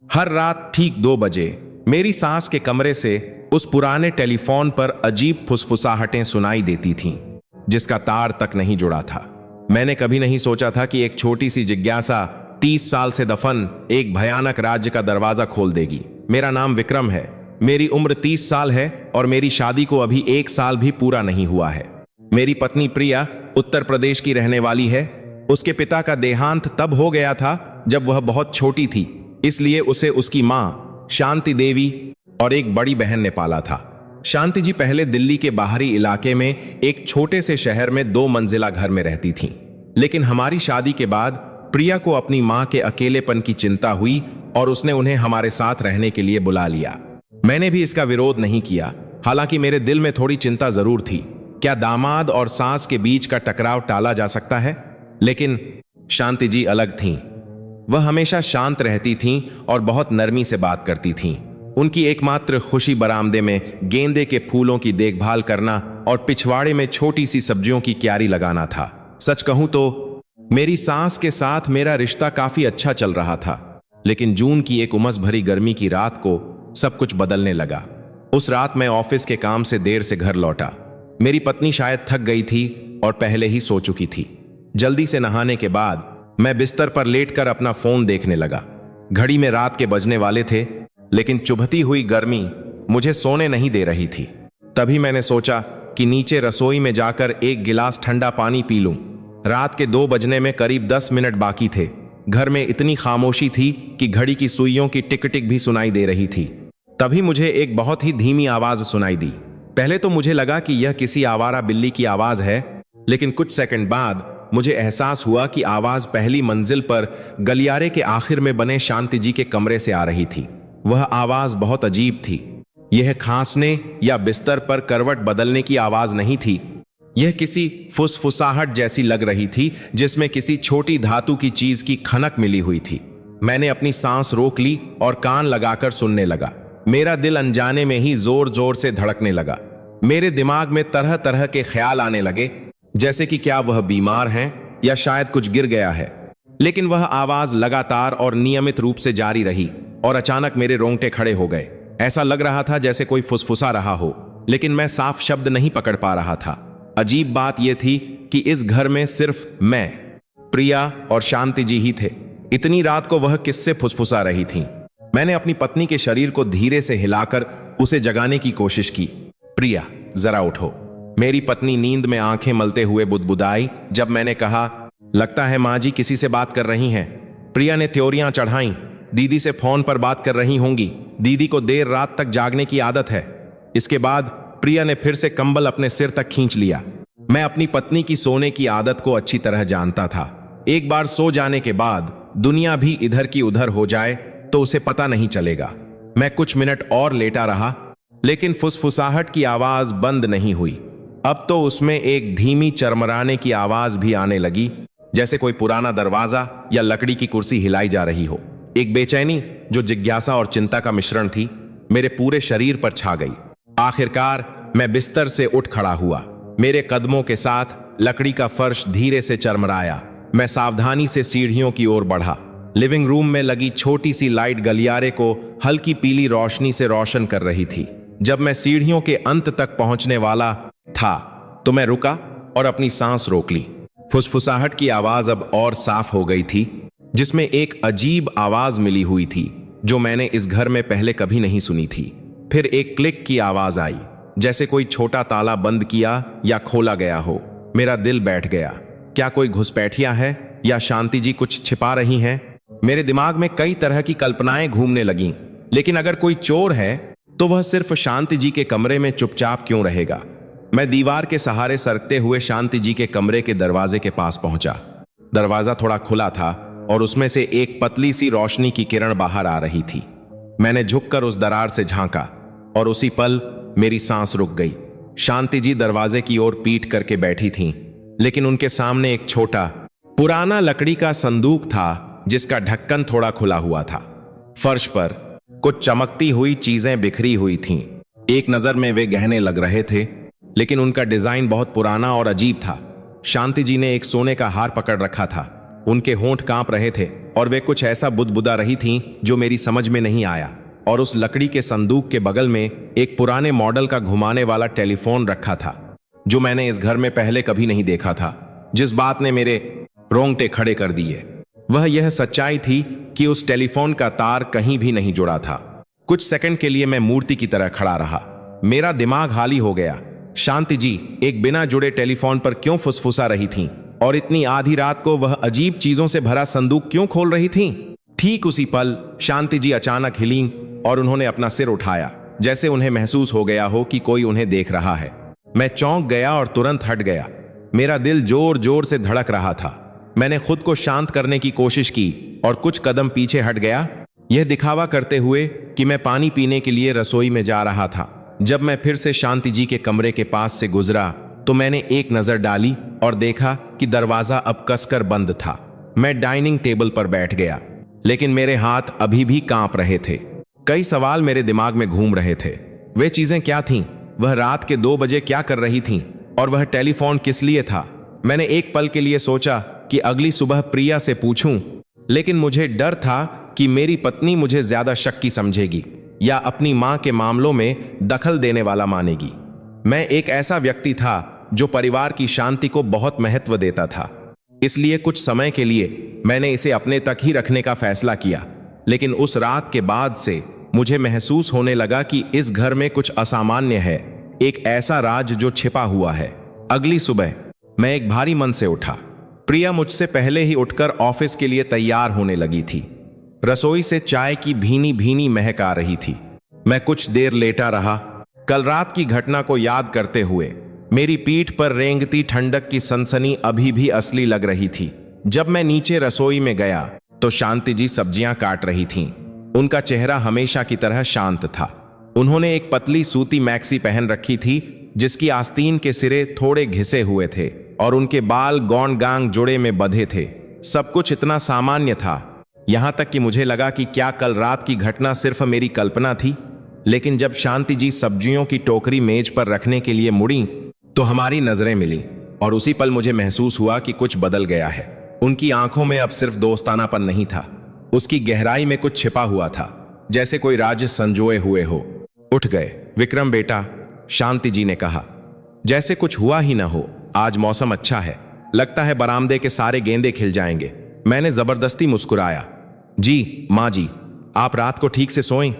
हर रात ठीक 2 बजे मेरी सास के कमरे से उस पुराने टेलीफोन पर अजीब फुसफुसाहटें सुनाई देती थीं, जिसका तार तक नहीं जुड़ा था। मैंने कभी नहीं सोचा था कि एक छोटी सी जिज्ञासा 30 साल से दफन एक भयानक राज्य का दरवाजा खोल देगी। मेरा नाम विक्रम है, मेरी उम्र 30 साल है और मेरी शादी को अभी 1 साल भी पूरा नहीं हुआ है। मेरी पत्नी प्रिया उत्तर प्रदेश की रहने वाली है। उसके पिता का देहांत तब हो गया था जब वह बहुत छोटी थी, इसलिए उसे उसकी मां शांति देवी और एक बड़ी बहन ने पाला था। शांति जी पहले दिल्ली के बाहरी इलाके में एक छोटे से शहर में 2 मंजिला घर में रहती थीं। लेकिन हमारी शादी के बाद प्रिया को अपनी मां के अकेलेपन की चिंता हुई और उसने उन्हें हमारे साथ रहने के लिए बुला लिया। मैंने भी इसका विरोध नहीं किया, हालांकि मेरे दिल में थोड़ी चिंता जरूर थी। क्या दामाद और सास के बीच का टकराव टाला जा सकता है? लेकिन शांति जी अलग थीं। वह हमेशा शांत रहती थीं और बहुत नरमी से बात करती थीं। उनकी एकमात्र खुशी बरामदे में गेंदे के फूलों की देखभाल करना और पिछवाड़े में छोटी सी सब्जियों की क्यारी लगाना था। सच कहूं तो मेरी सास के साथ मेरा रिश्ता काफी अच्छा चल रहा था, लेकिन जून की एक उमस भरी गर्मी की रात को सब कुछ बदलने लगा। उस रात मैं ऑफिस के काम से देर से घर लौटा। मेरी पत्नी शायद थक गई थी और पहले ही सो चुकी थी। जल्दी से नहाने के बाद मैं बिस्तर पर लेटकर अपना फोन देखने लगा। घड़ी में रात के बजने वाले थे, लेकिन चुभती हुई गर्मी मुझे सोने नहीं दे रही थी। तभी मैंने सोचा कि नीचे रसोई में जाकर एक गिलास ठंडा पानी पी लूं। रात के 2 बजने में करीब 10 मिनट बाकी थे। घर में इतनी खामोशी थी कि घड़ी की सुइयों की टिक टिक भी सुनाई दे रही थी। तभी मुझे एक बहुत ही धीमी आवाज सुनाई दी। पहले तो मुझे लगा कि यह किसी आवारा बिल्ली की आवाज है, लेकिन कुछ सेकंड बाद मुझे एहसास हुआ कि आवाज पहली मंजिल पर गलियारे के आखिर में बने शांति जी के कमरे से आ रही थी। वह आवाज बहुत अजीब थी। यह खांसने या बिस्तर पर करवट बदलने की आवाज नहीं थी। यह किसी फुसफुसाहट जैसी लग रही थी, जिसमें किसी छोटी धातु की चीज की खनक मिली हुई थी। मैंने अपनी सांस रोक ली और कान लगाकर सुनने लगा। मेरा दिल अनजाने में ही जोर जोर से धड़कने लगा। मेरे दिमाग में तरह तरह के ख्याल आने लगे, जैसे कि क्या वह बीमार हैं या शायद कुछ गिर गया है। लेकिन वह आवाज लगातार और नियमित रूप से जारी रही और अचानक मेरे रोंगटे खड़े हो गए। ऐसा लग रहा था जैसे कोई फुसफुसा रहा हो, लेकिन मैं साफ शब्द नहीं पकड़ पा रहा था। अजीब बात यह थी कि इस घर में सिर्फ मैं, प्रिया और शांति जी ही थे। इतनी रात को वह किससे फुसफुसा रही थीं? मैंने अपनी पत्नी के शरीर को धीरे से हिलाकर उसे जगाने की कोशिश की। प्रिया, जरा उठो। मेरी पत्नी नींद में आंखें मलते हुए बुदबुदाई जब मैंने कहा, लगता है माँ जी किसी से बात कर रही हैं। प्रिया ने त्योरियां चढ़ाई। दीदी से फोन पर बात कर रही होंगी। दीदी को देर रात तक जागने की आदत है। इसके बाद प्रिया ने फिर से कंबल अपने सिर तक खींच लिया। मैं अपनी पत्नी की सोने की आदत को अच्छी तरह जानता था। एक बार सो जाने के बाद दुनिया भी इधर की उधर हो जाए तो उसे पता नहीं चलेगा। मैं कुछ मिनट और लेटा रहा, लेकिन फुसफुसाहट की आवाज बंद नहीं हुई। अब तो उसमें एक धीमी चरमराने की आवाज भी आने लगी, जैसे कोई पुराना दरवाजा या लकड़ी की कुर्सी हिलाई जा रही हो। एक बेचैनी जो जिज्ञासा और चिंता का मिश्रण थी, मेरे पूरे शरीर पर छा गई। आखिरकार मैं बिस्तर से उठ खड़ा हुआ। मेरे कदमों के साथ लकड़ी का फर्श धीरे से चरमराया। मैं सावधानी से सीढ़ियों की ओर बढ़ा। लिविंग रूम में लगी छोटी सी लाइट गलियारे को हल्की पीली रोशनी से रोशन कर रही थी। जब मैं सीढ़ियों के अंत तक पहुंचने वाला था तो मैं रुका और अपनी सांस रोक ली। फुसफुसाहट की आवाज अब और साफ हो गई थी, जिसमें एक अजीब आवाज मिली हुई थी जो मैंने इस घर में पहले कभी नहीं सुनी थी। फिर एक क्लिक की आवाज आई, जैसे कोई छोटा ताला बंद किया या खोला गया हो। मेरा दिल बैठ गया। क्या कोई घुसपैठिया है या शांति जी कुछ छिपा रही हैं? मेरे दिमाग में कई तरह की कल्पनाएं घूमने लगीं, लेकिन अगर कोई चोर है तो वह सिर्फ शांति जी के कमरे में चुपचाप क्यों रहेगा? मैं दीवार के सहारे सरकते हुए शांति जी के कमरे के दरवाजे के पास पहुंचा। दरवाजा थोड़ा खुला था और उसमें से एक पतली सी रोशनी की किरण बाहर आ रही थी। मैंने झुककर उस दरार से झांका और उसी पल मेरी सांस रुक गई। शांति जी दरवाजे की ओर पीठ करके बैठी थीं, लेकिन उनके सामने एक छोटा पुराना लकड़ी का संदूक था, जिसका ढक्कन थोड़ा खुला हुआ था। फर्श पर कुछ चमकती हुई चीजें बिखरी हुई थीं। एक नजर में वे गहने लग रहे थे, लेकिन उनका डिजाइन बहुत पुराना और अजीब था। शांति जी ने एक सोने का हार पकड़ रखा था, उनके होंठ कांप रहे थे और वे कुछ ऐसा बुदबुदा रही थीं जो मेरी समझ में नहीं आया। और उस लकड़ी के संदूक के बगल में एक पुराने मॉडल का घुमाने वाला टेलीफोन रखा था जो मैंने इस घर में पहले कभी नहीं देखा था। जिस बात ने मेरे रोंगटे खड़े कर दिए वह यह सच्चाई थी कि उस टेलीफोन का तार कहीं भी नहीं जुड़ा था। कुछ सेकंड के लिए मैं मूर्ति की तरह खड़ा रहा। मेरा दिमाग खाली हो गया। शांति जी एक बिना जुड़े टेलीफोन पर क्यों फुसफुसा रही थीं? और इतनी आधी रात को वह अजीब चीजों से भरा संदूक क्यों खोल रही थीं? ठीक उसी पल शांति जी अचानक हिलीं और उन्होंने अपना सिर उठाया, जैसे उन्हें महसूस हो गया हो कि कोई उन्हें देख रहा है। मैं चौंक गया और तुरंत हट गया। मेरा दिल जोर जोर से धड़क रहा था। मैंने खुद को शांत करने की कोशिश की और कुछ कदम पीछे हट गया, यह दिखावा करते हुए कि मैं पानी पीने के लिए रसोई में जा रहा था। जब मैं फिर से शांति जी के कमरे के पास से गुजरा तो मैंने एक नजर डाली और देखा कि दरवाजा अब कसकर बंद था। मैं डाइनिंग टेबल पर बैठ गया, लेकिन मेरे हाथ अभी भी कांप रहे थे। कई सवाल मेरे दिमाग में घूम रहे थे। वे चीजें क्या थीं? वह रात के 2 बजे क्या कर रही थीं? और वह टेलीफोन किस लिए था? मैंने एक पल के लिए सोचा कि अगली सुबह प्रिया से पूछूं, लेकिन मुझे डर था कि मेरी पत्नी मुझे ज्यादा शक्की समझेगी या अपनी मां के मामलों में दखल देने वाला मानेगी। मैं एक ऐसा व्यक्ति था जो परिवार की शांति को बहुत महत्व देता था, इसलिए कुछ समय के लिए मैंने इसे अपने तक ही रखने का फैसला किया। लेकिन उस रात के बाद से मुझे महसूस होने लगा कि इस घर में कुछ असामान्य है, एक ऐसा राज जो छिपा हुआ है। अगली सुबह मैं एक भारी मन से उठा। प्रिया मुझसे पहले ही उठकर ऑफिस के लिए तैयार होने लगी थी। रसोई से चाय की भीनी भीनी महक आ रही थी। मैं कुछ देर लेटा रहा, कल रात की घटना को याद करते हुए। मेरी पीठ पर रेंगती ठंडक की सनसनी अभी भी असली लग रही थी। जब मैं नीचे रसोई में गया तो शांति जी सब्जियां काट रही थीं। उनका चेहरा हमेशा की तरह शांत था। उन्होंने एक पतली सूती मैक्सी पहन रखी थी जिसकी आस्तीन के सिरे थोड़े घिसे हुए थे और उनके बाल गौन गांग जोड़े में बंधे थे। सब कुछ इतना सामान्य था, यहां तक कि मुझे लगा कि क्या कल रात की घटना सिर्फ मेरी कल्पना थी। लेकिन जब शांति जी सब्जियों की टोकरी मेज पर रखने के लिए मुड़ी तो हमारी नजरें मिली और उसी पल मुझे महसूस हुआ कि कुछ बदल गया है। उनकी आंखों में अब सिर्फ दोस्तानापन नहीं था, उसकी गहराई में कुछ छिपा हुआ था, जैसे कोई राज संजोए हुए हो। उठ गए विक्रम बेटा, शांति जी ने कहा, जैसे कुछ हुआ ही ना हो। आज मौसम अच्छा है, लगता है बरामदे के सारे गेंदे खिल जाएंगे। मैंने जबरदस्ती मुस्कुराया। जी माँ जी, आप रात को ठीक से सोएं?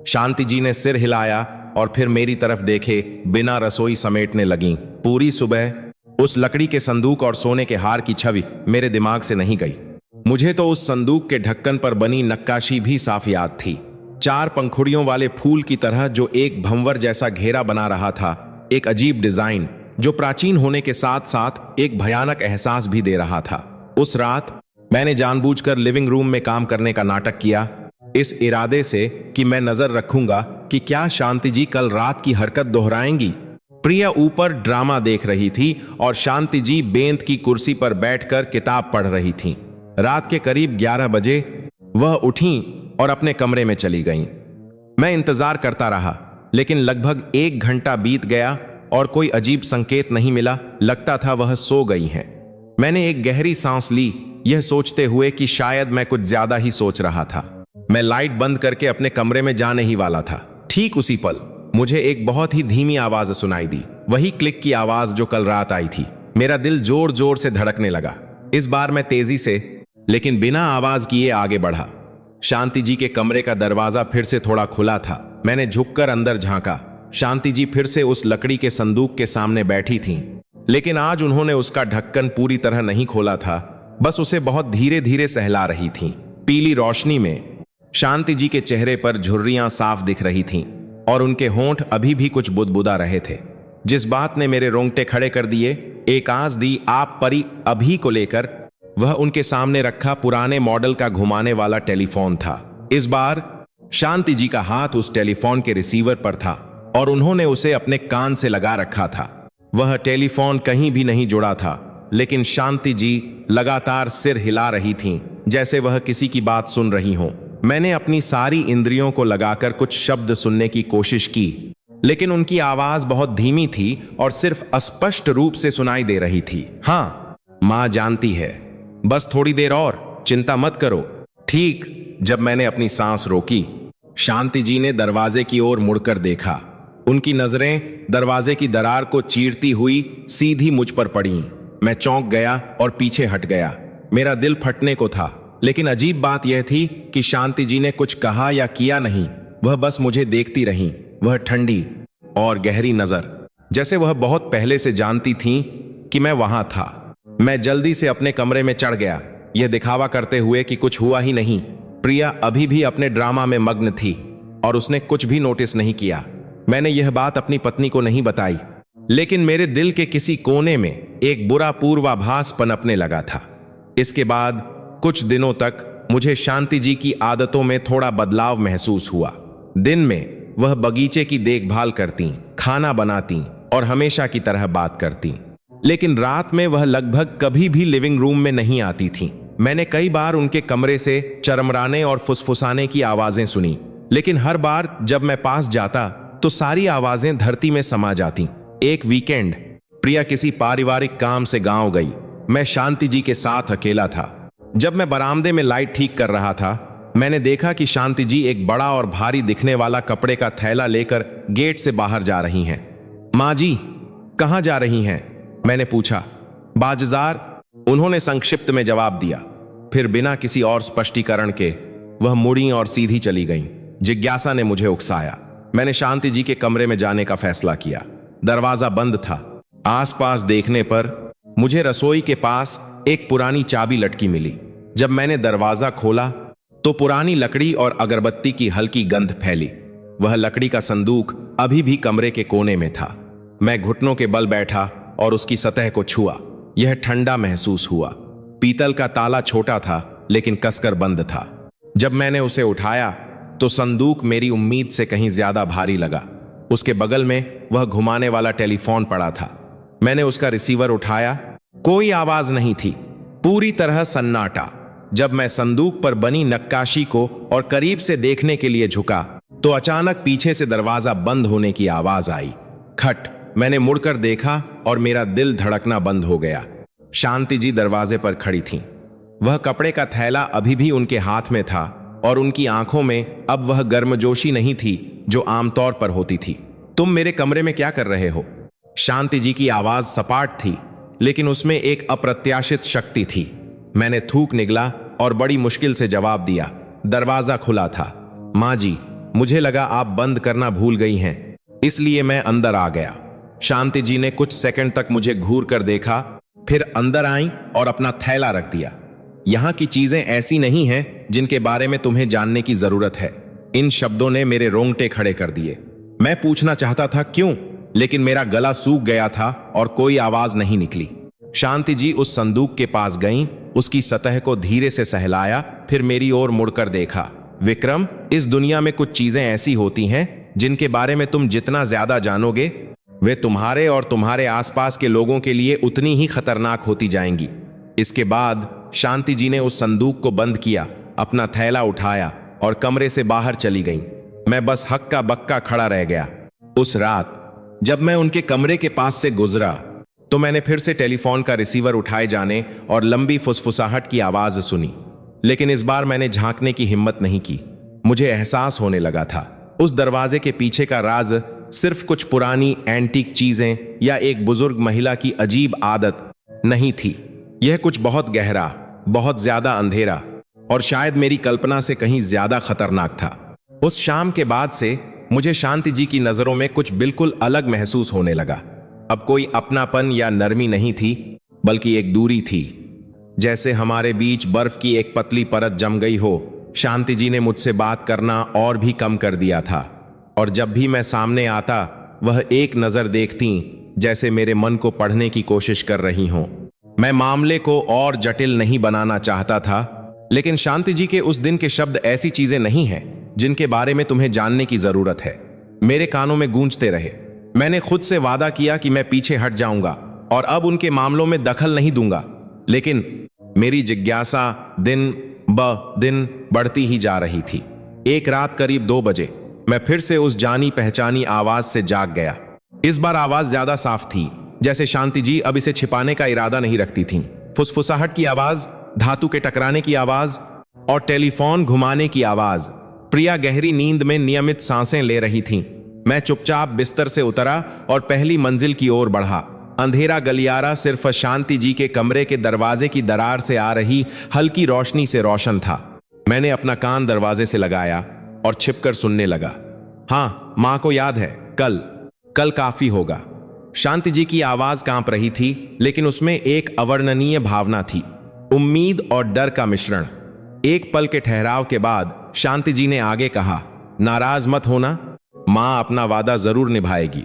शांति जी ने सिर हिलाया और फिर मेरी तरफ देखे बिना रसोई समेटने लगीं। पूरी सुबह उस लकड़ी के संदूक और सोने के हार की छवि मेरे दिमाग से नहीं गई। मुझे तो उस संदूक के ढक्कन पर बनी नक्काशी भी साफ याद थी, 4 पंखुड़ियों वाले फूल की तरह जो एक भंवर जैसा घेरा बना रहा था। एक अजीब डिजाइन जो प्राचीन होने के साथ साथ एक भयानक एहसास भी दे रहा था। उस रात मैंने जानबूझकर लिविंग रूम में काम करने का नाटक किया, इस इरादे से कि मैं नजर रखूंगा कि क्या शांति जी कल रात की हरकत दोहराएंगी। प्रिया ऊपर ड्रामा देख रही थी और शांति जी बेंत की कुर्सी पर बैठकर किताब पढ़ रही थीं। रात के करीब 11 बजे वह उठीं और अपने कमरे में चली गईं। मैं इंतजार करता रहा, लेकिन लगभग 1 घंटा बीत गया और कोई अजीब संकेत नहीं मिला। लगता था वह सो गई हैं। मैंने एक गहरी सांस ली, यह सोचते हुए कि शायद मैं कुछ ज्यादा ही सोच रहा था। मैं लाइट बंद करके अपने कमरे में जाने ही वाला था। ठीक उसी पल मुझे एक बहुत ही धीमी आवाज सुनाई दी, वही क्लिक की आवाज जो कल रात आई थी। मेरा दिल जोर जोर से धड़कने लगा। इस बार मैं तेजी से लेकिन बिना आवाज किए आगे बढ़ा। शांति जी के कमरे का दरवाजा फिर से थोड़ा खुला था। मैंने झुककर अंदर झांका। शांति जी फिर से उस लकड़ी के संदूक के सामने बैठी थीं, लेकिन आज उन्होंने उसका ढक्कन पूरी तरह नहीं खोला था, बस उसे बहुत धीरे धीरे सहला रही थीं। पीली रोशनी में शांति जी के चेहरे पर झुर्रियां साफ दिख रही थीं और उनके होंठ अभी भी कुछ बुदबुदा रहे थे। जिस बात ने मेरे रोंगटे खड़े कर दिए, एक आस दी आप परी अभी को लेकर वह उनके सामने रखा पुराने मॉडल का घुमाने वाला टेलीफोन था। इस बार शांति जी का हाथ उस टेलीफोन के रिसीवर पर था और उन्होंने उसे अपने कान से लगा रखा था। वह टेलीफोन कहीं भी नहीं जुड़ा था, लेकिन शांति जी लगातार सिर हिला रही थीं, जैसे वह किसी की बात सुन रही हों। मैंने अपनी सारी इंद्रियों को लगाकर कुछ शब्द सुनने की कोशिश की, लेकिन उनकी आवाज बहुत धीमी थी और सिर्फ अस्पष्ट रूप से सुनाई दे रही थी। हाँ, मां जानती है, बस थोड़ी देर और, चिंता मत करो। ठीक जब मैंने अपनी सांस रोकी, शांति जी ने दरवाजे की ओर मुड़कर देखा। उनकी नजरें दरवाजे की दरार को चीरती हुई सीधी मुझ पर पड़ी। मैं चौंक गया और पीछे हट गया। मेरा दिल फटने को था, लेकिन अजीब बात यह थी कि शांति जी ने कुछ कहा या किया नहीं। वह बस मुझे देखती रहीं, वह ठंडी और गहरी नजर, जैसे वह बहुत पहले से जानती थीं कि मैं वहां था। मैं जल्दी से अपने कमरे में चढ़ गया, यह दिखावा करते हुए कि कुछ हुआ ही नहीं। प्रिया अभी भी अपने ड्रामा में मग्न थी और उसने कुछ भी नोटिस नहीं किया। मैंने यह बात अपनी पत्नी को नहीं बताई, लेकिन मेरे दिल के किसी कोने में एक बुरा पूर्वाभास पनपने लगा था। इसके बाद कुछ दिनों तक मुझे शांति जी की आदतों में थोड़ा बदलाव महसूस हुआ। दिन में वह बगीचे की देखभाल करती, खाना बनाती और हमेशा की तरह बात करती, लेकिन रात में वह लगभग कभी भी लिविंग रूम में नहीं आती थीं। मैंने कई बार उनके कमरे से चरमराने और फुसफुसाने की आवाजें सुनी, लेकिन हर बार जब मैं पास जाता तो सारी आवाजें धरती में समा जाती। एक वीकेंड प्रिया किसी पारिवारिक काम से गांव गई। मैं शांति जी के साथ अकेला था। जब मैं बरामदे में लाइट ठीक कर रहा था, मैंने देखा कि शांति जी एक बड़ा और भारी दिखने वाला कपड़े का थैला लेकर गेट से बाहर जा रही हैं। माँ जी, कहाँ जा रही हैं? मैंने पूछा। बाजार, उन्होंने संक्षिप्त में जवाब दिया। फिर बिना किसी और स्पष्टीकरण के वह मुड़ी और सीधी चली गईं। जिज्ञासा ने मुझे उकसाया। मैंने शांति जी के कमरे में जाने का फैसला किया। दरवाजा बंद था। आसपास देखने पर मुझे रसोई के पास एक पुरानी चाबी लटकी मिली। जब मैंने दरवाजा खोला तो पुरानी लकड़ी और अगरबत्ती की हल्की गंध फैली। वह लकड़ी का संदूक अभी भी कमरे के कोने में था। मैं घुटनों के बल बैठा और उसकी सतह को छुआ। यह ठंडा महसूस हुआ। पीतल का ताला छोटा था, लेकिन कसकर बंद था। जब मैंने उसे उठाया तो संदूक मेरी उम्मीद से कहीं ज्यादा भारी लगा। उसके बगल में वह घुमाने वाला टेलीफोन पड़ा था। मैंने उसका रिसीवर उठाया। कोई आवाज नहीं थी, पूरी तरह सन्नाटा। जब मैं संदूक पर बनी नक्काशी को और करीब से देखने के लिए झुका तो अचानक पीछे से दरवाजा बंद होने की आवाज आई। खट। मैंने मुड़कर देखा और मेरा दिल धड़कना बंद हो गया। शांति जी दरवाजे पर खड़ी थीं। वह कपड़े का थैला अभी भी उनके हाथ में था और उनकी आंखों में अब वह गर्मजोशी नहीं थी जो आमतौर पर होती थी। तुम मेरे कमरे में क्या कर रहे हो? शांति जी की आवाज सपाट थी, लेकिन उसमें एक अप्रत्याशित शक्ति थी। मैंने थूक निगला और बड़ी मुश्किल से जवाब दिया। दरवाजा खुला था। माँ जी, मुझे लगा आप बंद करना भूल गई हैं, इसलिए मैं अंदर आ गया। शांति जी ने कुछ सेकंड तक मुझे घूर कर देखा, फिर अंदर आईं और अपना थैला रख दिया। यहाँ की चीजें ऐसी नहीं हैं जिनके बारे में तुम्हें जानने की जरूरत है। इन शब्दों ने मेरे रोंगटे खड़े कर दिए। मैं पूछना चाहता था क्यों, लेकिन मेरा गला सूख गया था और कोई आवाज नहीं निकली। शांति जी उस संदूक के पास गईं, उसकी सतह को धीरे से सहलाया, फिर मेरी ओर मुड़कर देखा। विक्रम, इस दुनिया में कुछ चीजें ऐसी होती हैं जिनके बारे में तुम जितना ज्यादा जानोगे, वे तुम्हारे और तुम्हारे आसपास के लोगों के लिए उतनी ही खतरनाक होती जाएंगी। इसके बाद शांति जी ने उस संदूक को बंद किया, अपना थैला उठाया और कमरे से बाहर चली गईं। मैं बस हक्का बक्का खड़ा रह गया। उस रात जब मैं उनके कमरे के पास से गुजरा तो मैंने फिर से टेलीफोन का रिसीवर उठाए जाने और लंबी फुसफुसाहट की आवाज सुनी, लेकिन इस बार मैंने झांकने की हिम्मत नहीं की। मुझे एहसास होने लगा था उस दरवाजे के पीछे का राज सिर्फ कुछ पुरानी एंटीक चीजें या एक बुजुर्ग महिला की अजीब आदत नहीं थी। यह कुछ बहुत गहरा, बहुत ज्यादा अंधेरा और शायद मेरी कल्पना से कहीं ज्यादा खतरनाक था। उस शाम के बाद से मुझे शांति जी की नजरों में कुछ बिल्कुल अलग महसूस होने लगा। अब कोई अपनापन या नरमी नहीं थी, बल्कि एक दूरी थी, जैसे हमारे बीच बर्फ की एक पतली परत जम गई हो। शांति जी ने मुझसे बात करना और भी कम कर दिया था, और जब भी मैं सामने आता वह एक नजर देखती जैसे मेरे मन को पढ़ने की कोशिश कर रही हों। मैं मामले को और जटिल नहीं बनाना चाहता था, लेकिन शांति जी के उस दिन के शब्द ऐसी चीजें नहीं हैं जिनके बारे में तुम्हें जानने की जरूरत है, मेरे कानों में गूंजते रहे। मैंने खुद से वादा किया कि मैं पीछे हट जाऊंगा और अब उनके मामलों में दखल नहीं दूंगा, लेकिन मेरी जिज्ञासा दिन ब दिन बढ़ती ही जा रही थी। एक रात करीब 2 बजे मैं फिर से उस जानी पहचानी आवाज से जाग गया। इस बार आवाज ज्यादा साफ थी, जैसे शांति जी अब इसे छिपाने का इरादा नहीं रखती थीं। फुसफुसाहट की आवाज धातु के टकराने की आवाज और टेलीफोन घुमाने की आवाज। प्रिया गहरी नींद में नियमित सांसें ले रही थीं। मैं चुपचाप बिस्तर से उतरा और पहली मंजिल की ओर बढ़ा। अंधेरा गलियारा सिर्फ शांति जी के कमरे के दरवाजे की दरार से आ रही हल्की रोशनी से रोशन था। मैंने अपना कान दरवाजे से लगाया और छिपकर सुनने लगा। हाँ, मां को याद है, कल काफी होगा। शांति जी की आवाज कांप रही थी, लेकिन उसमें एक अवर्णनीय भावना थी, उम्मीद और डर का मिश्रण। एक पल के ठहराव के बाद शांति जी ने आगे कहा, नाराज मत होना, मां अपना वादा जरूर निभाएगी।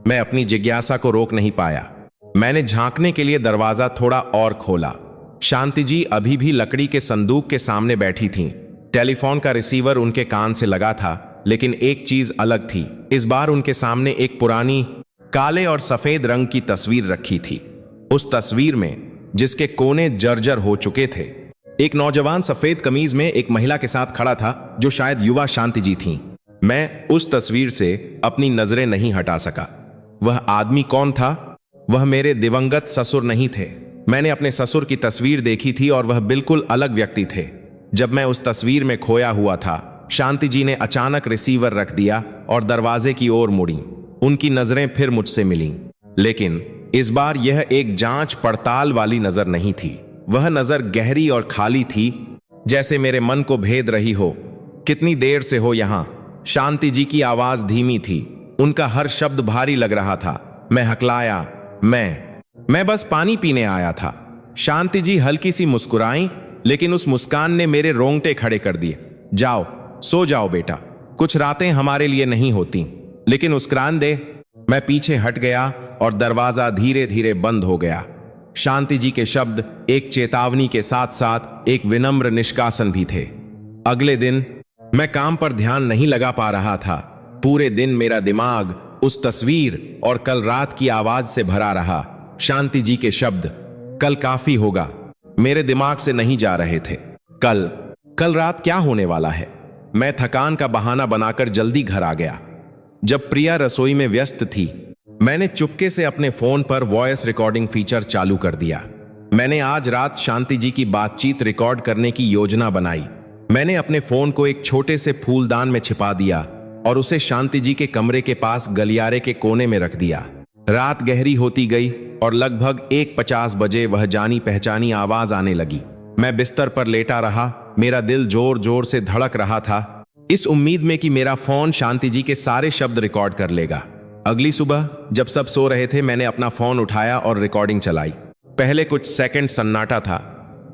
मैं अपनी जिज्ञासा को रोक नहीं पाया। मैंने झांकने के लिए दरवाजा थोड़ा और खोला। शांति जी अभी भी लकड़ी के संदूक के सामने बैठी थीं। टेलीफोन का रिसीवर उनके कान से लगा था, लेकिन एक चीज अलग थी। इस बार उनके सामने एक पुरानी काले और सफेद रंग की तस्वीर रखी थी। उस तस्वीर में, जिसके कोने जर्जर हो चुके थे, एक नौजवान सफेद कमीज में एक महिला के साथ खड़ा था, जो शायद युवा शांति जी थीं। मैं उस तस्वीर से अपनी नजरें नहीं हटा सका। वह आदमी कौन था? वह मेरे दिवंगत ससुर नहीं थे। मैंने अपने ससुर की तस्वीर देखी थी और वह बिल्कुल अलग व्यक्ति थे। जब मैं उस तस्वीर में खोया हुआ था, शांति जी ने अचानक रिसीवर रख दिया और दरवाजे की ओर मुड़ी। उनकी नजरें फिर मुझसे मिलीं, लेकिन इस बार यह एक जांच पड़ताल वाली नजर नहीं थी। वह नजर गहरी और खाली थी, जैसे मेरे मन को भेद रही हो। कितनी देर से हो यहां? शांति जी की आवाज धीमी थी, उनका हर शब्द भारी लग रहा था। मैं हकलाया, मैं बस पानी पीने आया था। शांति जी हल्की सी मुस्कुराई, लेकिन उस मुस्कान ने मेरे रोंगटे खड़े कर दिए। जाओ, सो जाओ बेटा, कुछ रातें हमारे लिए नहीं होती, लेकिन मुस्कुरान दे। मैं पीछे हट गया और दरवाजा धीरे धीरे बंद हो गया। शांति जी के शब्द एक चेतावनी के साथ साथ एक विनम्र निष्कासन भी थे। अगले दिन मैं काम पर ध्यान नहीं लगा पा रहा था। पूरे दिन मेरा दिमाग उस तस्वीर और कल रात की आवाज से भरा रहा। शांति जी के शब्द, कल काफी होगा, मेरे दिमाग से नहीं जा रहे थे। कल रात क्या होने वाला है? मैं थकान का बहाना बनाकर जल्दी घर आ गया। जब प्रिया रसोई में व्यस्त थी, मैंने चुपके से अपने फोन पर वॉइस रिकॉर्डिंग फीचर चालू कर दिया। मैंने आज रात शांति जी की बातचीत रिकॉर्ड करने की योजना बनाई। मैंने अपने फोन को एक छोटे से फूलदान में छिपा दिया और उसे शांति जी के कमरे के पास गलियारे के कोने में रख दिया। रात गहरी होती गई और लगभग 1:50 बजे वह जानी पहचानी आवाज आने लगी। मैं बिस्तर पर लेटा रहा, मेरा दिल जोर जोर से धड़क रहा था, इस उम्मीद में कि मेरा फोन शांति जी के सारे शब्द रिकॉर्ड कर लेगा। अगली सुबह जब सब सो रहे थे, मैंने अपना फोन उठाया और रिकॉर्डिंग चलाई। पहले कुछ सेकंड सन्नाटा था,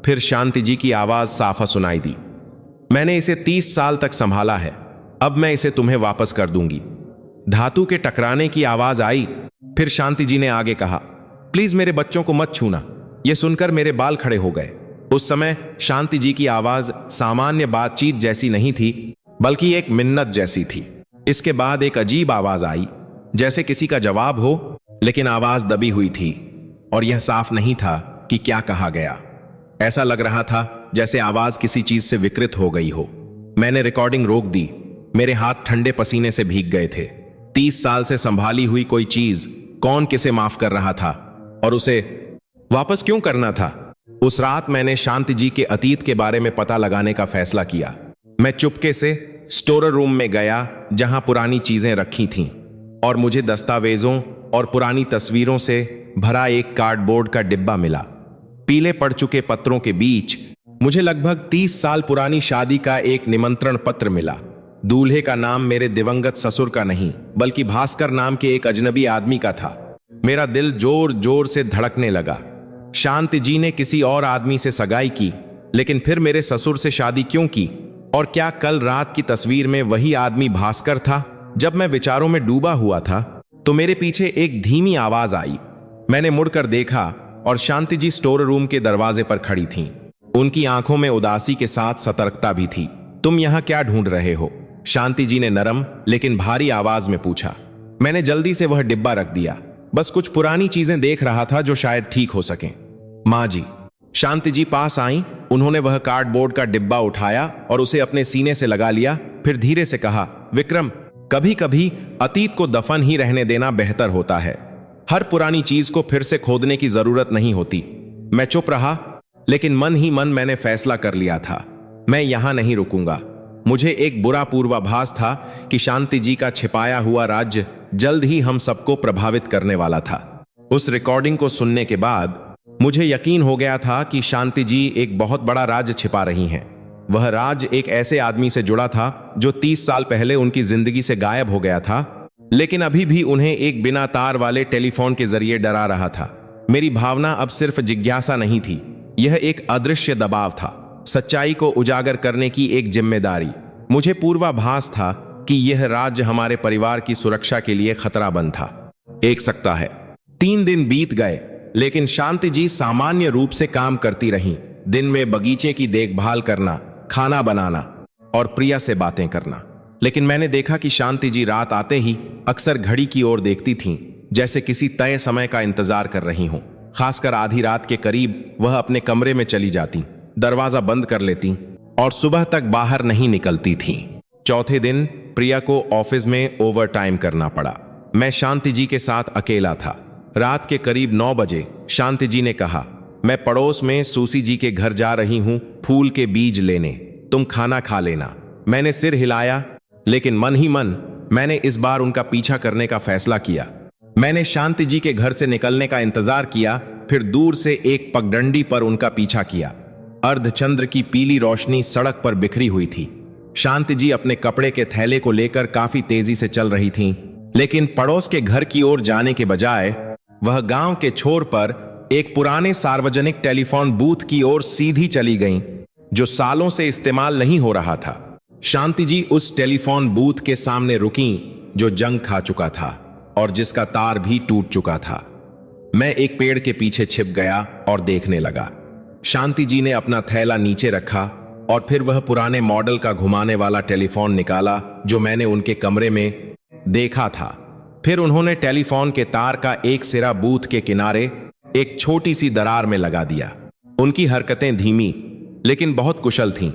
फिर शांति जी की आवाज साफा सुनाई दी। मैंने इसे 30 साल तक संभाला है, अब मैं इसे तुम्हें वापस कर दूंगी। धातु के टकराने की आवाज आई। फिर शांति जी ने आगे कहा, प्लीज मेरे बच्चों को मत छूना। यह सुनकर मेरे बाल खड़े हो गए। उस समय शांति जी की आवाज सामान्य बातचीत जैसी नहीं थी, बल्कि एक मिन्नत जैसी थी। इसके बाद एक अजीब आवाज आई, जैसे किसी का जवाब हो, लेकिन आवाज दबी हुई थी और यह साफ नहीं था कि क्या कहा गया। ऐसा लग रहा था जैसे आवाज किसी चीज से विकृत हो गई हो। मैंने रिकॉर्डिंग रोक दी। मेरे हाथ ठंडे पसीने से भीग गए थे। 30 साल से संभाली हुई कोई चीज कौन किसे माफ कर रहा था और उसे वापस क्यों करना था? उस रात मैंने शांति जी के अतीत के बारे में पता लगाने का फैसला किया। मैं चुपके से स्टोर रूम में गया, जहां पुरानी चीजें रखी थीं, और मुझे दस्तावेजों और पुरानी तस्वीरों से भरा एक कार्डबोर्ड का डिब्बा मिला। पीले पड़ चुके पत्रों के बीच मुझे लगभग 30 साल पुरानी शादी का एक निमंत्रण पत्र मिला। दूल्हे का नाम मेरे दिवंगत ससुर का नहीं, बल्कि भास्कर नाम के एक अजनबी आदमी का था। मेरा दिल जोर जोर से धड़कने लगा। शांति जी ने किसी और आदमी से सगाई की, लेकिन फिर मेरे ससुर से शादी क्यों की? और क्या कल रात की तस्वीर में वही आदमी भास्कर था? जब मैं विचारों में डूबा हुआ था, तो मेरे पीछे एक धीमी आवाज आई। मैंने मुड़कर देखा और शांति जी स्टोर रूम के दरवाजे पर खड़ी थीं। उनकी आंखों में उदासी के साथ सतर्कता भी थी। तुम यहां क्या ढूंढ रहे हो? शांति जी ने नरम लेकिन भारी आवाज में पूछा। मैंने जल्दी से वह डिब्बा रख दिया। बस कुछ पुरानी चीजें देख रहा था जो शायद ठीक हो सकें। माँ जी। शांति जी पास आई। उन्होंने वह कार्डबोर्ड का डिब्बा उठाया और उसे अपने सीने से लगा लिया। फिर धीरे से कहा, विक्रम, कभी कभी अतीत को दफन ही रहने देना बेहतर होता है। हर पुरानी चीज को फिर से खोदने की जरूरत नहीं होती। मैं चुप रहा। लेकिन मन ही मन मैंने फैसला कर लिया था, मैं यहां नहीं रुकूंगा। मुझे एक बुरा पूर्वाभास था कि शांति जी का छिपाया हुआ राज्य जल्द ही हम सबको प्रभावित करने वाला था। उस रिकॉर्डिंग को सुनने के बाद मुझे यकीन हो गया था कि शांति जी एक बहुत बड़ा राज छिपा रही हैं। वह राज एक ऐसे आदमी से जुड़ा था जो 30 साल पहले उनकी जिंदगी से गायब हो गया था, लेकिन अभी भी उन्हें एक बिना तार वाले टेलीफोन के जरिए डरा रहा था। मेरी भावना अब सिर्फ जिज्ञासा नहीं थी, यह एक अदृश्य दबाव था, सच्चाई को उजागर करने की एक जिम्मेदारी। मुझे पूर्वाभास था कि यह राज्य हमारे परिवार की सुरक्षा के लिए खतरा बन था। एक सकता है 3 दिन बीत गए, लेकिन शांति जी सामान्य रूप से काम करती रहीं। दिन में बगीचे की देखभाल करना, खाना बनाना और प्रिया से बातें करना। लेकिन मैंने देखा कि शांति जी रात आते ही अक्सर घड़ी की ओर देखती थीं, जैसे किसी तय समय का इंतजार कर रही हों। खासकर आधी रात के करीब वह अपने कमरे में चली जाती, दरवाजा बंद कर लेती और सुबह तक बाहर नहीं निकलती थीं। चौथे दिन प्रिया को ऑफिस में ओवर टाइम करना पड़ा। मैं शांति जी के साथ अकेला था। रात के करीब 9 बजे शांति जी ने कहा, मैं पड़ोस में सूसी जी के घर जा रही हूं फूल के बीज लेने, तुम खाना खा लेना। मैंने सिर हिलाया, लेकिन मन ही मन मैंने इस बार उनका पीछा करने का फैसला किया। मैंने शांति जी के घर से निकलने का इंतजार किया, फिर दूर से एक पगडंडी पर उनका पीछा किया। अर्धचंद्र की पीली रोशनी सड़क पर बिखरी हुई थी। शांति जी अपने कपड़े के थैले को लेकर काफी तेजी से चल रही थीं, लेकिन पड़ोस के घर की ओर जाने के बजाय वह गांव के छोर पर एक पुराने सार्वजनिक टेलीफोन बूथ की ओर सीधी चली गईं, जो सालों से इस्तेमाल नहीं हो रहा था। शांति जी उस टेलीफोन बूथ के सामने रुकीं, जो जंग खा चुका था और जिसका तार भी टूट चुका था। मैं एक पेड़ के पीछे छिप गया और देखने लगा। शांति जी ने अपना थैला नीचे रखा और फिर वह पुराने मॉडल का घुमाने वाला टेलीफोन निकाला जो मैंने उनके कमरे में देखा था। फिर उन्होंने टेलीफोन के तार का एक सिरा बूथ के किनारे एक छोटी सी दरार में लगा दिया। उनकी हरकतें धीमी लेकिन बहुत कुशल थीं।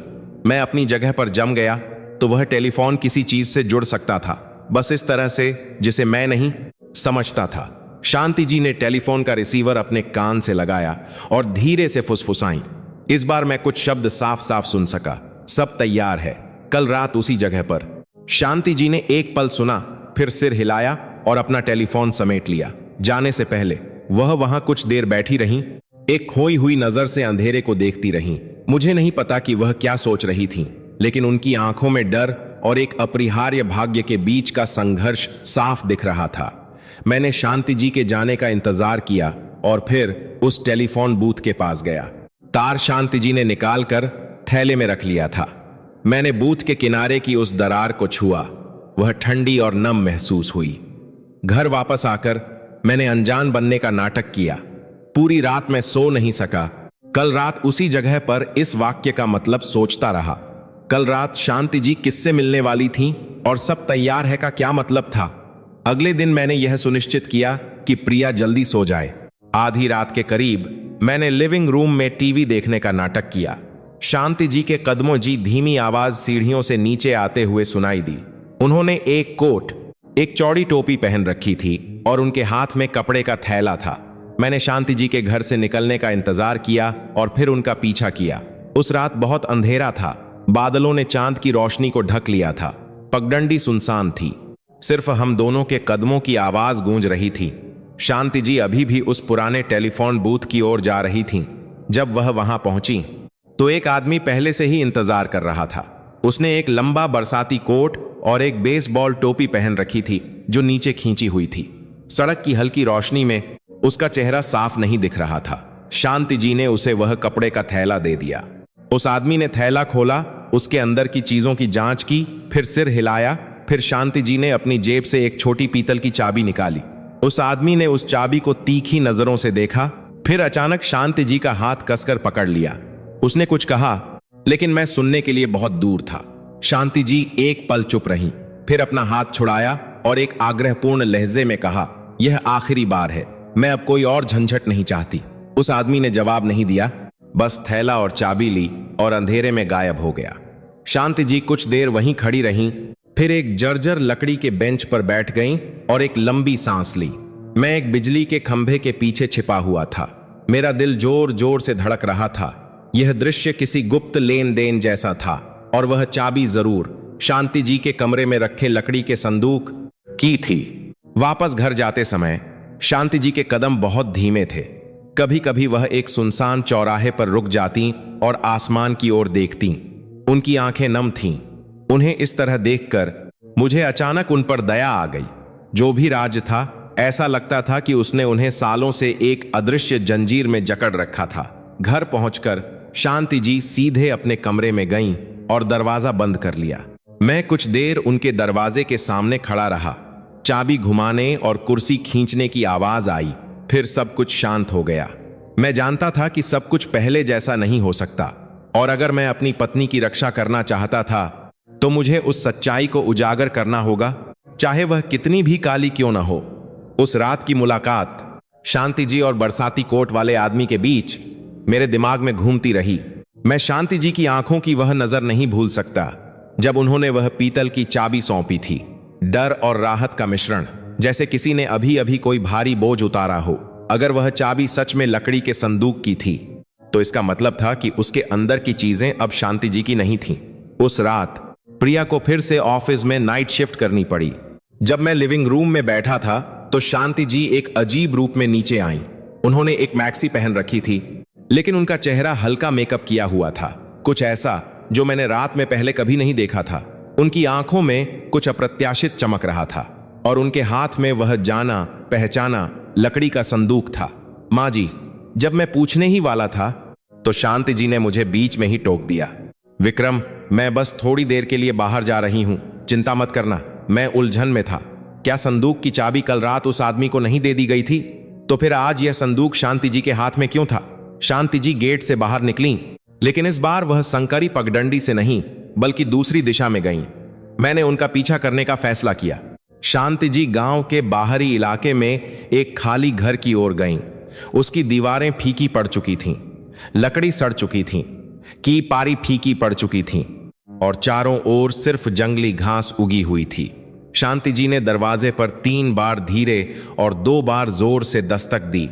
मैं अपनी जगह पर जम गया तो वह टेलीफोन किसी चीज से जुड़ सकता था, बस इस तरह से जिसे मैं नहीं समझता था। शांति जी ने टेलीफोन का रिसीवर अपने कान से लगाया और धीरे से फुसफुसाई। इस बार मैं कुछ शब्द साफ साफ सुन सका, सब तैयार है, कल रात उसी जगह पर। शांति जी ने एक पल सुना, फिर सिर हिलाया और अपना टेलीफोन समेट लिया। जाने से पहले वह वहां कुछ देर बैठी रहीं, एक खोई हुई नजर से अंधेरे को देखती रहीं। मुझे नहीं पता कि वह क्या सोच रही थीं, लेकिन उनकी आंखों में डर और एक अपरिहार्य भाग्य के बीच का संघर्ष साफ दिख रहा था। मैंने शांति जी के जाने का इंतजार किया और फिर उस टेलीफोन बूथ के पास गया। तार शांति जी ने निकालकर थैले में रख लिया था। मैंने बूथ के किनारे की उस दरार को छुआ, वह ठंडी और नम महसूस हुई। घर वापस आकर मैंने अनजान बनने का नाटक किया। पूरी रात मैं सो नहीं सका। कल रात उसी जगह पर इस वाक्य का मतलब सोचता रहा। कल रात शांति जी किससे मिलने वाली थीं और सब तैयार है का क्या मतलब था। अगले दिन मैंने यह सुनिश्चित किया कि प्रिया जल्दी सो जाए। आधी रात के करीब मैंने लिविंग रूम में टीवी देखने का नाटक किया। शांति जी के कदमों जी धीमी आवाज सीढ़ियों से नीचे आते हुए सुनाई दी। उन्होंने एक कोट, एक चौड़ी टोपी पहन रखी थी और उनके हाथ में कपड़े का थैला था। मैंने शांति जी के घर से निकलने का इंतजार किया और फिर उनका पीछा किया। उस रात बहुत अंधेरा था, बादलों ने चांद की रोशनी को ढक लिया था। पगडंडी सुनसान थी, सिर्फ हम दोनों के कदमों की आवाज गूंज रही थी। शांति जी अभी भी उस पुराने टेलीफोन बूथ की ओर जा रही थीं। जब वह वहां पहुंची तो एक आदमी पहले से ही इंतजार कर रहा था। उसने एक लंबा बरसाती कोट और एक बेसबॉल टोपी पहन रखी थी जो नीचे खींची हुई थी। सड़क की हल्की रोशनी में उसका चेहरा साफ नहीं दिख रहा था। शांति जी ने उसे वह कपड़े का थैला दे दिया। उस आदमी ने थैला खोला, उसके अंदर की चीजों की जांच की, फिर सिर हिलाया। फिर शांति जी ने अपनी जेब से एक छोटी पीतल की चाबी निकाली। उस आदमी ने उस चाबी को तीखी नजरों से देखा, फिर अचानक शांति जी का हाथ कसकर पकड़ लिया। उसने कुछ कहा, लेकिन मैं सुनने के लिए बहुत दूर था। शांति जी एक पल चुप रहीं, फिर अपना हाथ छुड़ाया और एक आग्रहपूर्ण लहजे में कहा, यह आखिरी बार है, मैं अब कोई और झंझट नहीं चाहती। उस आदमी ने जवाब नहीं दिया, बस थैला और चाबी ली और अंधेरे में गायब हो गया। शांति जी कुछ देर वहीं खड़ी रहीं, फिर एक जर्जर लकड़ी के बेंच पर बैठ गईं और एक लंबी सांस ली। मैं एक बिजली के खंभे के पीछे छिपा हुआ था। मेरा दिल जोर जोर से धड़क रहा था। यह दृश्य किसी गुप्त लेन देन जैसा था, और वह चाबी जरूर शांति जी के कमरे में रखे लकड़ी के संदूक की थी। वापस घर जाते समय शांति जी के कदम बहुत धीमे थे। कभी कभी वह एक सुनसान चौराहे पर रुक जाती और आसमान की ओर देखती। उनकी आंखें नम थीं। उन्हें इस तरह देखकर मुझे अचानक उन पर दया आ गई। जो भी राज था, ऐसा लगता था कि उसने उन्हें सालों से एक अदृश्य जंजीर में जकड़ रखा था। घर पहुंचकर शांति जी सीधे अपने कमरे में गईं और दरवाजा बंद कर लिया। मैं कुछ देर उनके दरवाजे के सामने खड़ा रहा। चाबी घुमाने और कुर्सी खींचने की आवाज आई। फिर सब कुछ शांत हो गया। मैं जानता था कि सब कुछ पहले जैसा नहीं हो सकता, और अगर मैं अपनी पत्नी की रक्षा करना चाहता था तो मुझे उस सच्चाई को उजागर करना होगा, चाहे वह कितनी भी काली क्यों न हो। उस रात की मुलाकात शांति जी और बरसाती कोट वाले आदमी के बीच मेरे दिमाग में घूमती रही। मैं शांति जी की आंखों की वह नजर नहीं भूल सकता जब उन्होंने वह पीतल की चाबी सौंपी थी। डर और राहत का मिश्रण, जैसे किसी ने अभी अभी कोई भारी बोझ उतारा हो। अगर वह चाबी सच में लकड़ी के संदूक की थी तो इसका मतलब था कि उसके अंदर की चीजें अब शांति जी की नहीं थीं। उस रात प्रिया को फिर से ऑफिस में नाइट शिफ्ट करनी पड़ी। जब मैं लिविंग रूम में बैठा था तो शांति जी एक अजीब रूप में नीचे आईं। उन्होंने एक मैक्सी पहन रखी थी, लेकिन उनका चेहरा हल्का मेकअप किया हुआ था, कुछ ऐसा जो मैंने रात में पहले कभी नहीं देखा था। उनकी आंखों में कुछ अप्रत्याशित चमक रहा था, और उनके हाथ में वह जाना पहचाना लकड़ी का संदूक था। माँ जी, जब मैं पूछने ही वाला था तो शांति जी ने मुझे बीच में ही टोक दिया। विक्रम, मैं बस थोड़ी देर के लिए बाहर जा रही हूं, चिंता मत करना। मैं उलझन में था। क्या संदूक की चाबी कल रात उस आदमी को नहीं दे दी गई थी? तो फिर आज यह संदूक शांति जी के हाथ में क्यों था? शांति जी गेट से बाहर निकली, लेकिन इस बार वह संकरी पगडंडी से नहीं बल्कि दूसरी दिशा में गईं। मैंने उनका पीछा करने का फैसला किया। शांति जी गांव के बाहरी इलाके में एक खाली घर की ओर गईं। उसकी दीवारें फीकी पड़ चुकी थीं, लकड़ी सड़ चुकी थीं, की पारी फीकी पड़ चुकी थीं, और चारों ओर सिर्फ जंगली घास उगी हुई थी। शांति जी ने दरवाजे पर 3 बार धीरे और 2 बार जोर से दस्तक दी।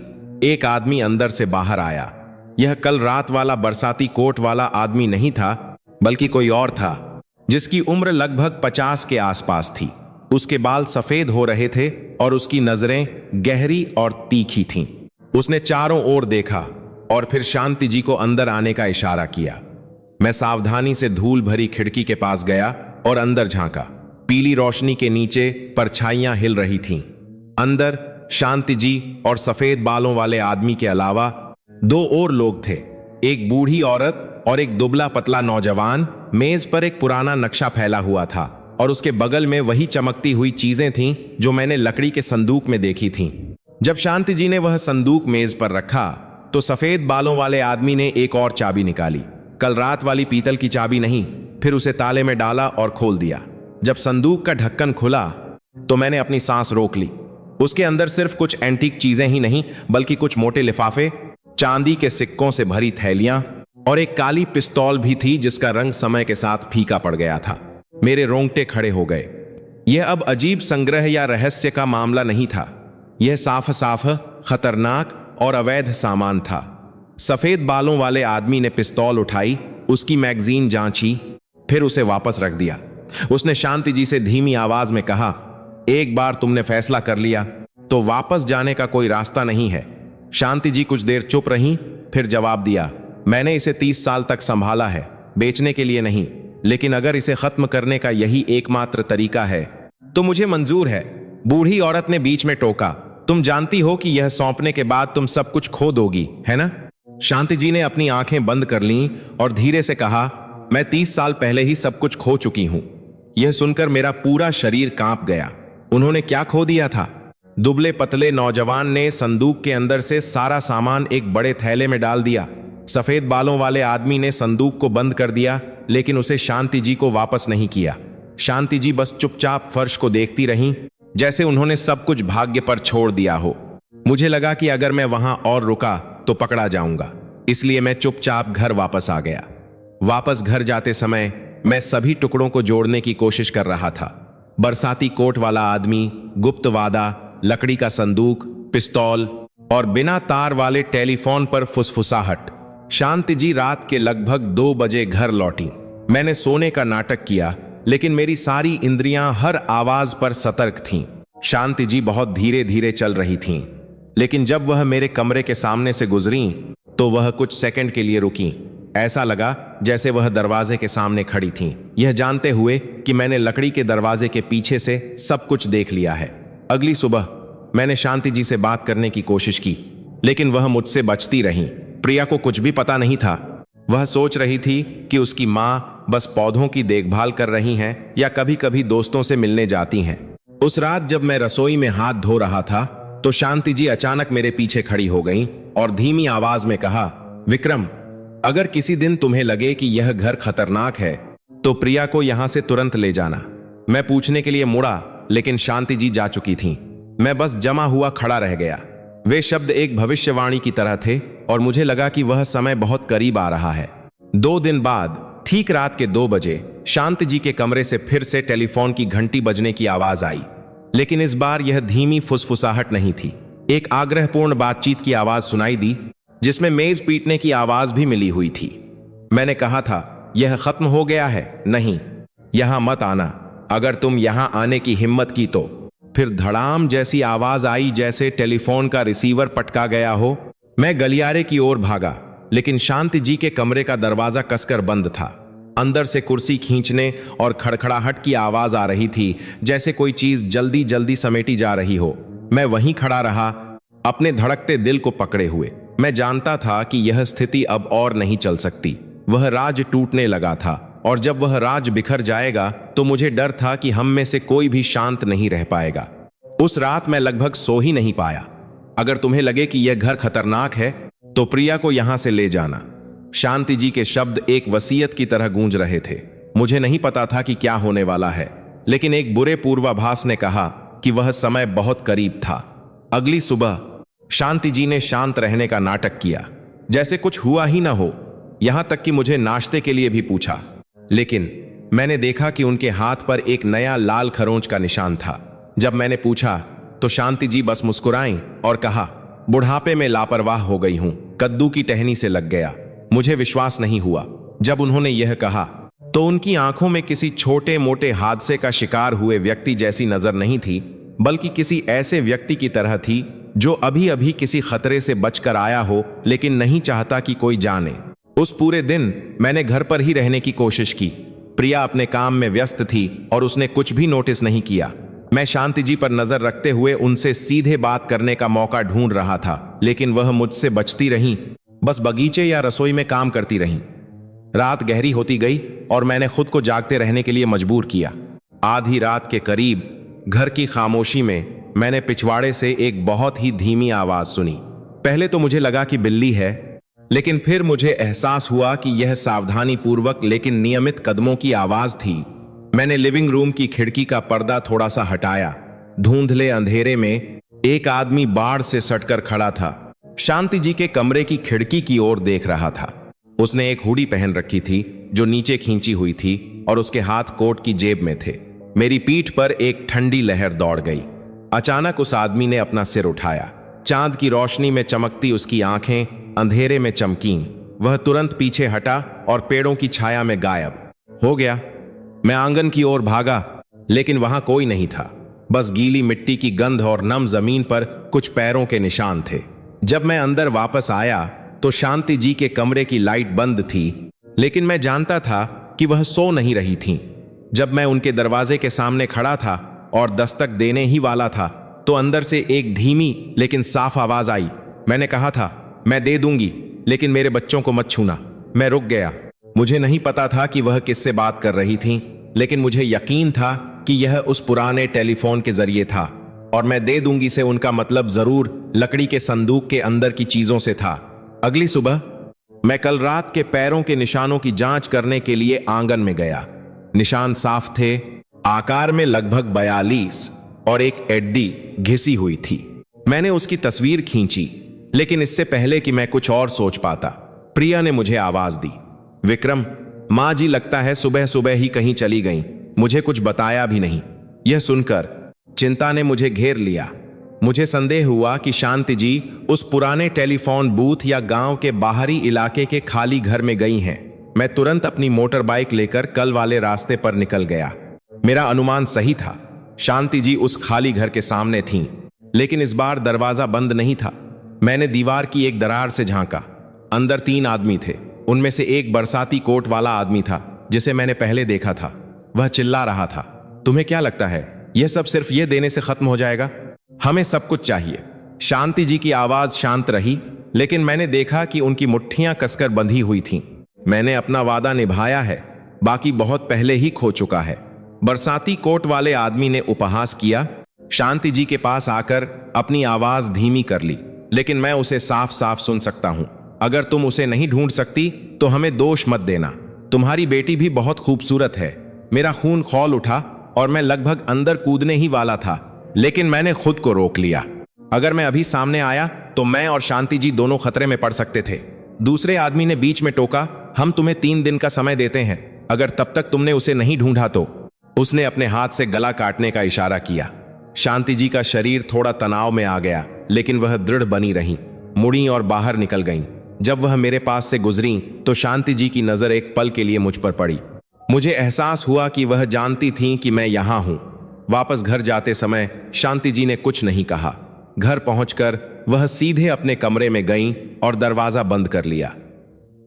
एक आदमी अंदर से बाहर आया। यह कल रात वाला बरसाती कोट वाला आदमी नहीं था, बल्कि कोई और था, जिसकी उम्र लगभग 50 के आसपास थी। उसके बाल सफेद हो रहे थे और उसकी नजरें गहरी और तीखी थीं। उसने चारों ओर देखा और फिर शांति जी को अंदर आने का इशारा किया। मैं सावधानी से धूल भरी खिड़की के पास गया और अंदर झांका। पीली रोशनी के नीचे परछाइयां हिल रही थीं। अंदर शांति जी और सफेद बालों वाले आदमी के अलावा 2 और लोग थे, एक बूढ़ी औरत और एक दुबला पतला नौजवान। मेज पर एक पुराना नक्शा फैला हुआ था और उसके बगल में वही चमकती हुई चीजें थीं जो मैंने लकड़ी के संदूक में देखी थीं। जब शांति जी ने वह संदूक मेज पर रखा तो सफेद बालों वाले आदमी ने एक और चाबी निकाली, कल रात वाली पीतल की चाबी नहीं। फिर उसे ताले में डाला और खोल दिया। जब संदूक का ढक्कन खुला तो मैंने अपनी सांस रोक ली। उसके अंदर सिर्फ कुछ एंटीक चीजें ही नहीं बल्कि कुछ मोटे लिफाफे, चांदी के सिक्कों से भरी थैलियां और एक काली पिस्तौल भी थी जिसका रंग समय के साथ फीका पड़ गया था। मेरे रोंगटे खड़े हो गए। यह अब अजीब संग्रह या रहस्य का मामला नहीं था। यह साफ साफ खतरनाक और अवैध सामान था। सफेद बालों वाले आदमी ने पिस्तौल उठाई, उसकी मैगजीन जांची, फिर उसे वापस रख दिया। उसने शांति जी से धीमी आवाज में कहा, एक बार तुमने फैसला कर लिया तो वापस जाने का कोई रास्ता नहीं है। शांति जी कुछ देर चुप रहीं, फिर जवाब दिया, मैंने इसे 30 साल तक संभाला है, बेचने के लिए नहीं, लेकिन अगर इसे खत्म करने का यही एकमात्र तरीका है तो मुझे मंजूर है। बूढ़ी औरत ने बीच में टोका, तुम जानती हो कि यह सौंपने के बाद तुम सब कुछ खो दोगी, है ना? शांति जी ने अपनी आंखें बंद कर लीं और धीरे से कहा, मैं 30 साल पहले ही सब कुछ खो चुकी हूं। यह सुनकर मेरा पूरा शरीर कांप गया। उन्होंने क्या खो दिया था? दुबले पतले नौजवान ने संदूक के अंदर से सारा सामान एक बड़े थैले में डाल दिया। सफेद बालों वाले आदमी ने संदूक को बंद कर दिया, लेकिन उसे शांति जी को वापस नहीं किया। शांति जी बस चुपचाप फर्श को देखती रहीं, जैसे उन्होंने सब कुछ भाग्य पर छोड़ दिया हो। मुझे लगा कि अगर मैं वहां और रुका तो पकड़ा जाऊंगा, इसलिए मैं चुपचाप घर वापस आ गया। वापस घर जाते समय मैं सभी टुकड़ों को जोड़ने की कोशिश कर रहा था। बरसाती कोट वाला आदमी, गुप्त वादा, लकड़ी का संदूक, पिस्तौल, और बिना तार वाले टेलीफोन पर फुसफुसाहट। शांति जी रात के लगभग 2 बजे घर लौटी। मैंने सोने का नाटक किया, लेकिन मेरी सारी इंद्रियां हर आवाज पर सतर्क थीं। शांति जी बहुत धीरे धीरे चल रही थीं, लेकिन जब वह मेरे कमरे के सामने से गुजरी तो वह कुछ सेकंड के लिए रुकी। ऐसा लगा जैसे वह दरवाजे के सामने खड़ी थीं, यह जानते हुए कि मैंने लकड़ी के दरवाजे के पीछे से सब कुछ देख लिया है। अगली सुबह मैंने शांति जी से बात करने की कोशिश की, लेकिन वह मुझसे बचती रहीं। प्रिया को कुछ भी पता नहीं था। वह सोच रही थी कि उसकी माँ बस पौधों की देखभाल कर रही हैं या कभी कभी दोस्तों से मिलने जाती हैं। उस रात जब मैं रसोई में हाथ धो रहा था तो शांति जी अचानक मेरे पीछे खड़ी हो गईं और धीमी आवाज में कहा, विक्रम, अगर किसी दिन तुम्हें लगे कि यह घर खतरनाक है तो प्रिया को यहां से तुरंत ले जाना। मैं पूछने के लिए मुड़ा, लेकिन शांति जी जा चुकी थीं। मैं बस जमा हुआ खड़ा रह गया। वे शब्द एक भविष्यवाणी की तरह थे और मुझे लगा कि वह समय बहुत करीब आ रहा है। 2 दिन बाद ठीक रात के 2 बजे शांति जी के कमरे से फिर से टेलीफोन की घंटी बजने की आवाज आई, लेकिन इस बार यह धीमी फुसफुसाहट नहीं थी। एक आग्रहपूर्ण बातचीत की आवाज सुनाई दी, जिसमें मेज पीटने की आवाज भी मिली हुई थी। मैंने कहा था, यह खत्म हो गया है, नहीं, यहां मत आना। अगर तुम यहां आने की हिम्मत की तो। फिर धड़ाम जैसी आवाज आई, जैसे टेलीफोन का रिसीवर पटका गया हो। मैं गलियारे की ओर भागा, लेकिन शांति जी के कमरे का दरवाजा कसकर बंद था। अंदर से कुर्सी खींचने और खड़खड़ाहट की आवाज आ रही थी, जैसे कोई चीज जल्दी जल्दी समेटी जा रही हो। मैं वहीं खड़ा रहा, अपने धड़कते दिल को पकड़े हुए। मैं जानता था कि यह स्थिति अब और नहीं चल सकती। वह राज टूटने लगा था, और जब वह राज बिखर जाएगा तो मुझे डर था कि हम में से कोई भी शांत नहीं रह पाएगा। उस रात मैं लगभग सो ही नहीं पाया। अगर तुम्हें लगे कि यह घर खतरनाक है तो प्रिया को यहां से ले जाना। शांति जी के शब्द एक वसीयत की तरह गूंज रहे थे। मुझे नहीं पता था कि क्या होने वाला है, लेकिन एक बुरे पूर्वाभास ने कहा कि वह समय बहुत करीब था। अगली सुबह शांति जी ने शांत रहने का नाटक किया, जैसे कुछ हुआ ही ना हो। यहां तक कि मुझे नाश्ते के लिए भी पूछा, लेकिन मैंने देखा कि उनके हाथ पर एक नया लाल खरोंच का निशान था। जब मैंने पूछा तो शांति जी बस मुस्कुराईं और कहा, बुढ़ापे में लापरवाह हो गई हूं, कद्दू की टहनी से लग गया। मुझे विश्वास नहीं हुआ। जब उन्होंने यह कहा तो उनकी आंखों में किसी छोटे मोटे हादसे का शिकार हुए व्यक्ति जैसी नजर नहीं थी, बल्कि किसी ऐसे व्यक्ति की तरह थी जो अभी अभी किसी खतरे से बचकर आया हो, लेकिन नहीं चाहता कि कोई जाने। उस पूरे दिन मैंने घर पर ही रहने की कोशिश की। प्रिया अपने काम में व्यस्त थी और उसने कुछ भी नोटिस नहीं किया। मैं शांति जी पर नजर रखते हुए उनसे सीधे बात करने का मौका ढूंढ रहा था, लेकिन वह मुझसे बचती रहीं, बस बगीचे या रसोई में काम करती रहीं। रात गहरी होती गई और मैंने खुद को जागते रहने के लिए मजबूर किया। आधी रात के करीब घर की खामोशी में मैंने पिछवाड़े से एक बहुत ही धीमी आवाज सुनी। पहले तो मुझे लगा कि बिल्ली है, लेकिन फिर मुझे एहसास हुआ कि यह सावधानी पूर्वक लेकिन नियमित कदमों की आवाज थी। मैंने लिविंग रूम की खिड़की का पर्दा थोड़ा सा हटाया। धुंधले अंधेरे में एक आदमी बाड़ से सटकर खड़ा था। शांति जी के कमरे की खिड़की की ओर देख रहा था। उसने एक हुडी पहन रखी थी जो नीचे खींची हुई थी, और उसके हाथ कोट की जेब में थे। मेरी पीठ पर एक ठंडी लहर दौड़ गई। अचानक उस आदमी ने अपना सिर उठाया। चांद की रोशनी में चमकती उसकी आंखें अंधेरे में चमकीं। वह तुरंत पीछे हटा और पेड़ों की छाया में गायब हो गया। मैं आंगन की ओर भागा, लेकिन वहां कोई नहीं था, बस गीली मिट्टी की गंध और नम जमीन पर कुछ पैरों के निशान थे। जब मैं अंदर वापस आया तो शांति जी के कमरे की लाइट बंद थी, लेकिन मैं जानता था कि वह सो नहीं रही थीं। जब मैं उनके दरवाजे के सामने खड़ा था और दस्तक देने ही वाला था तो अंदर से एक धीमी लेकिन साफ आवाज आई। मैंने कहा था, मैं दे दूंगी, लेकिन मेरे बच्चों को मत छूना। मैं रुक गया। मुझे नहीं पता था कि वह किससे बात कर रही थीं, लेकिन मुझे यकीन था कि यह उस पुराने टेलीफोन के जरिए था, और मैं दे दूंगी से उनका मतलब जरूर लकड़ी के संदूक के अंदर की चीजों से था। अगली सुबह मैं कल रात के पैरों के निशानों की जांच करने के लिए आंगन में गया। निशान साफ थे, आकार में लगभग 42, और एक एड्डी घिसी हुई थी। मैंने उसकी तस्वीर खींची, लेकिन इससे पहले कि मैं कुछ और सोच पाता, प्रिया ने मुझे आवाज दी, विक्रम, माँ जी लगता है सुबह सुबह ही कहीं चली गईं, मुझे कुछ बताया भी नहीं। यह सुनकर चिंता ने मुझे घेर लिया। मुझे संदेह हुआ कि शांति जी उस पुराने टेलीफोन बूथ या गांव के बाहरी इलाके के खाली घर में गई हैं। मैं तुरंत अपनी मोटर बाइक लेकर कल वाले रास्ते पर निकल गया। मेरा अनुमान सही था, शांति जी उस खाली घर के सामने थीं, लेकिन इस बार दरवाजा बंद नहीं था। मैंने दीवार की एक दरार से झांका। अंदर 3 आदमी थे। उनमें से एक बरसाती कोट वाला आदमी था जिसे मैंने पहले देखा था। वह चिल्ला रहा था, तुम्हें क्या लगता है यह सब सिर्फ ये देने से खत्म हो जाएगा? हमें सब कुछ चाहिए। शांति जी की आवाज शांत रही, लेकिन मैंने देखा कि उनकी मुट्ठियां कसकर बंधी हुई थीं। मैंने अपना वादा निभाया है, बाकी बहुत पहले ही खो चुका है। बरसाती कोट वाले आदमी ने उपहास किया। शांति जी के पास आकर अपनी आवाज धीमी कर ली, लेकिन मैं उसे साफ साफ सुन सकता हूं। अगर तुम उसे नहीं ढूंढ सकती तो हमें दोष मत देना। तुम्हारी बेटी भी बहुत खूबसूरत है। मेरा खून खौल उठा और मैं लगभग अंदर कूदने ही वाला था, लेकिन मैंने खुद को रोक लिया। अगर मैं अभी सामने आया तो मैं और शांति जी दोनों खतरे में पड़ सकते थे। दूसरे आदमी ने बीच में टोका, हम तुम्हें 3 दिन का समय देते हैं। अगर तब तक तुमने उसे नहीं ढूंढा तो। उसने अपने हाथ से गला काटने का इशारा किया। शांति जी का शरीर थोड़ा तनाव में आ गया, लेकिन वह दृढ़ बनी रही, मुड़ी और बाहर निकल गईं। जब वह मेरे पास से गुजरी तो शांति जी की नजर एक पल के लिए मुझ पर पड़ी। मुझे एहसास हुआ कि वह जानती थीं कि मैं यहां हूं। वापस घर जाते समय शांति जी ने कुछ नहीं कहा। घर पहुंचकर वह सीधे अपने कमरे में गईं और दरवाजा बंद कर लिया।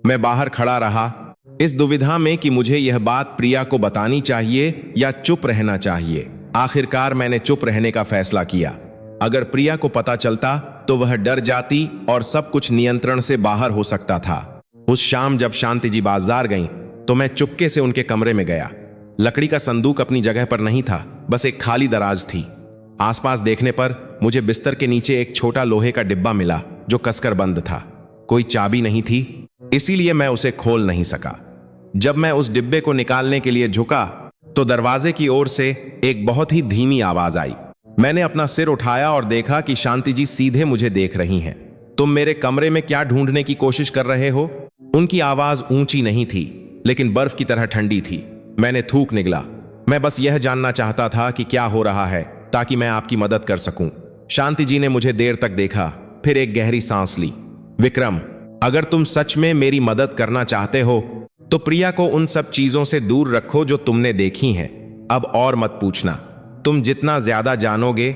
मैं बाहर खड़ा रहा, इस दुविधा में कि मुझे यह बात प्रिया को बतानी चाहिए या चुप रहना चाहिए। आखिरकार मैंने चुप रहने का फैसला किया। अगर प्रिया को पता चलता तो वह डर जाती और सब कुछ नियंत्रण से बाहर हो सकता था। उस शाम जब शांति जी बाजार गईं, तो मैं चुपके से उनके कमरे में गया। लकड़ी का संदूक अपनी जगह पर नहीं था, बस एक खाली दराज थी। आसपास देखने पर मुझे बिस्तर के नीचे एक छोटा लोहे का डिब्बा मिला जो कसकर बंद था। कोई चाबी नहीं थी, इसीलिए मैं उसे खोल नहीं सका। जब मैं उस डिब्बे को निकालने के लिए झुका तो दरवाजे की ओर से एक बहुत ही धीमी आवाज आई। मैंने अपना सिर उठाया और देखा कि शांति जी सीधे मुझे देख रही हैं। तुम मेरे कमरे में क्या ढूंढने की कोशिश कर रहे हो? उनकी आवाज ऊंची नहीं थी, लेकिन बर्फ की तरह ठंडी थी। मैंने थूक निगला। मैं बस यह जानना चाहता था कि क्या हो रहा है, ताकि मैं आपकी मदद कर सकूं। शांति जी ने मुझे देर तक देखा, फिर एक गहरी सांस ली। विक्रम, अगर तुम सच में मेरी मदद करना चाहते हो तो प्रिया को उन सब चीजों से दूर रखो जो तुमने देखी हैं। अब और मत पूछना। तुम जितना ज्यादा जानोगे,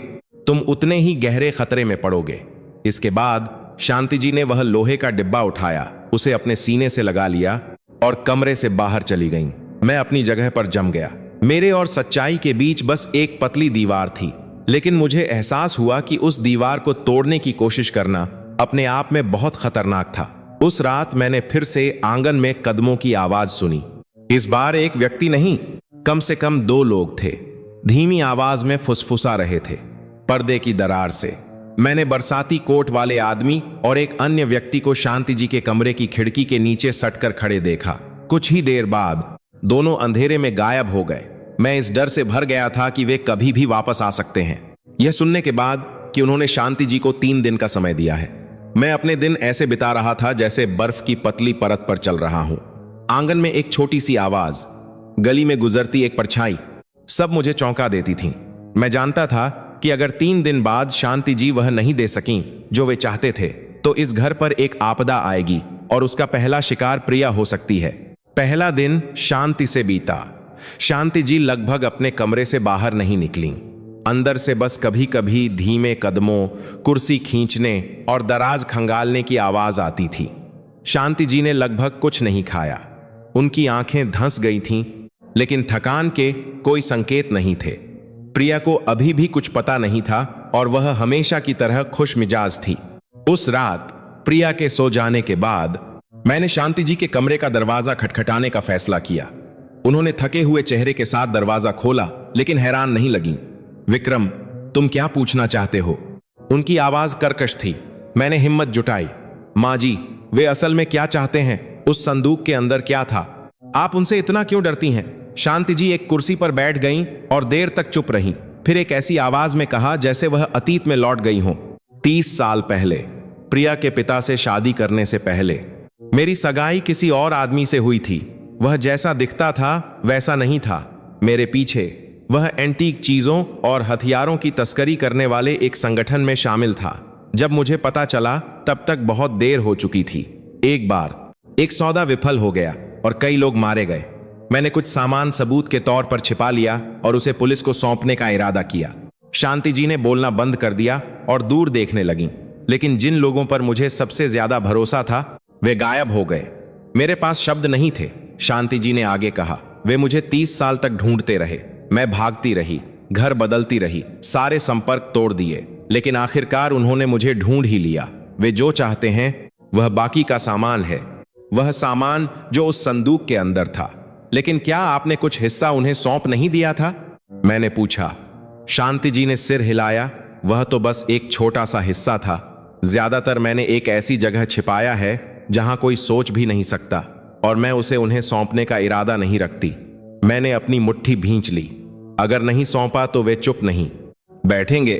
तुम उतने ही गहरे खतरे में पड़ोगे। इसके बाद शांति जी ने वह लोहे का डिब्बा उठाया, उसे अपने सीने से लगा लिया और कमरे से बाहर चली गईं। मैं अपनी जगह पर जम गया। मेरे और सच्चाई के बीच बस एक पतली दीवार थी, लेकिन मुझे एहसास हुआ कि उस दीवार को तोड़ने की कोशिश करना अपने आप में बहुत खतरनाक था। उस रात मैंने फिर से आंगन में कदमों की आवाज सुनी। इस बार एक व्यक्ति नहीं, कम से कम 2 लोग थे। धीमी आवाज में फुसफुसा रहे थे। पर्दे की दरार से मैंने बरसाती कोट वाले आदमी और एक अन्य व्यक्ति को शांति जी के कमरे की खिड़की के नीचे सटकर खड़े देखा। कुछ ही देर बाद दोनों अंधेरे में गायब हो गए। मैं इस डर से भर गया था कि वे कभी भी वापस आ सकते हैं। यह सुनने के बाद कि उन्होंने शांति जी को 3 दिन का समय दिया है, मैं अपने दिन ऐसे बिता रहा था जैसे बर्फ की पतली परत पर चल रहा हूं। आंगन में एक छोटी सी आवाज, गली में गुजरती एक परछाई, सब मुझे चौंका देती थी। मैं जानता था कि अगर 3 दिन बाद शांति जी वह नहीं दे सकीं जो वे चाहते थे, तो इस घर पर एक आपदा आएगी और उसका पहला शिकार प्रिया हो सकती है। पहला दिन शांति से बीता। शांति जी लगभग अपने कमरे से बाहर नहीं निकलीं। अंदर से बस कभी कभी धीमे कदमों, कुर्सी खींचने और दराज खंगालने की आवाज आती थी। शांति जी ने लगभग कुछ नहीं खाया। उनकी आंखें धंस गई थीं, लेकिन थकान के कोई संकेत नहीं थे। प्रिया को अभी भी कुछ पता नहीं था और वह हमेशा की तरह खुश मिजाज थी। उस रात प्रिया के सो जाने के बाद मैंने शांति जी के कमरे का दरवाजा खटखटाने का फैसला किया। उन्होंने थके हुए चेहरे के साथ दरवाजा खोला, लेकिन हैरान नहीं लगीं। विक्रम, तुम क्या पूछना चाहते हो? उनकी आवाज कर्कश थी। मैंने हिम्मत जुटाई। माँ जी, वे असल में क्या चाहते हैं? उस संदूक के अंदर क्या था? आप उनसे इतना क्यों डरती हैं? शांति जी एक कुर्सी पर बैठ गईं और देर तक चुप रहीं। फिर एक ऐसी आवाज में कहा जैसे वह अतीत में लौट गई हों। 30 साल पहले, प्रिया के पिता से शादी करने से पहले, मेरी सगाई किसी और आदमी से हुई थी। वह जैसा दिखता था वैसा नहीं था। मेरे पीछे वह एंटीक चीजों और हथियारों की तस्करी करने वाले एक संगठन में शामिल था। जब मुझे पता चला तब तक बहुत देर हो चुकी थी। एक बार एक सौदा विफल हो गया और कई लोग मारे गए। मैंने कुछ सामान सबूत के तौर पर छिपा लिया और उसे पुलिस को सौंपने का इरादा किया। शांति जी ने बोलना बंद कर दिया और दूर देखने लगी, लेकिन जिन लोगों पर मुझे सबसे ज्यादा भरोसा था वे गायब हो गए। मेरे पास शब्द नहीं थे। शांति जी ने आगे कहा, वे मुझे 30 साल तक ढूंढते रहे। मैं भागती रही, घर बदलती रही, सारे संपर्क तोड़ दिए, लेकिन आखिरकार उन्होंने मुझे ढूंढ ही लिया। वे जो चाहते हैं वह बाकी का सामान है, वह सामान जो उस संदूक के अंदर था। लेकिन क्या आपने कुछ हिस्सा उन्हें सौंप नहीं दिया था? मैंने पूछा। शांति जी ने सिर हिलाया। वह तो बस एक छोटा सा हिस्सा था। ज्यादातर मैंने एक ऐसी जगह छिपाया है जहां कोई सोच भी नहीं सकता, और मैं उसे उन्हें सौंपने का इरादा नहीं रखती। मैंने अपनी मुट्ठी भींच ली। अगर नहीं सौंपा तो वे चुप नहीं बैठेंगे।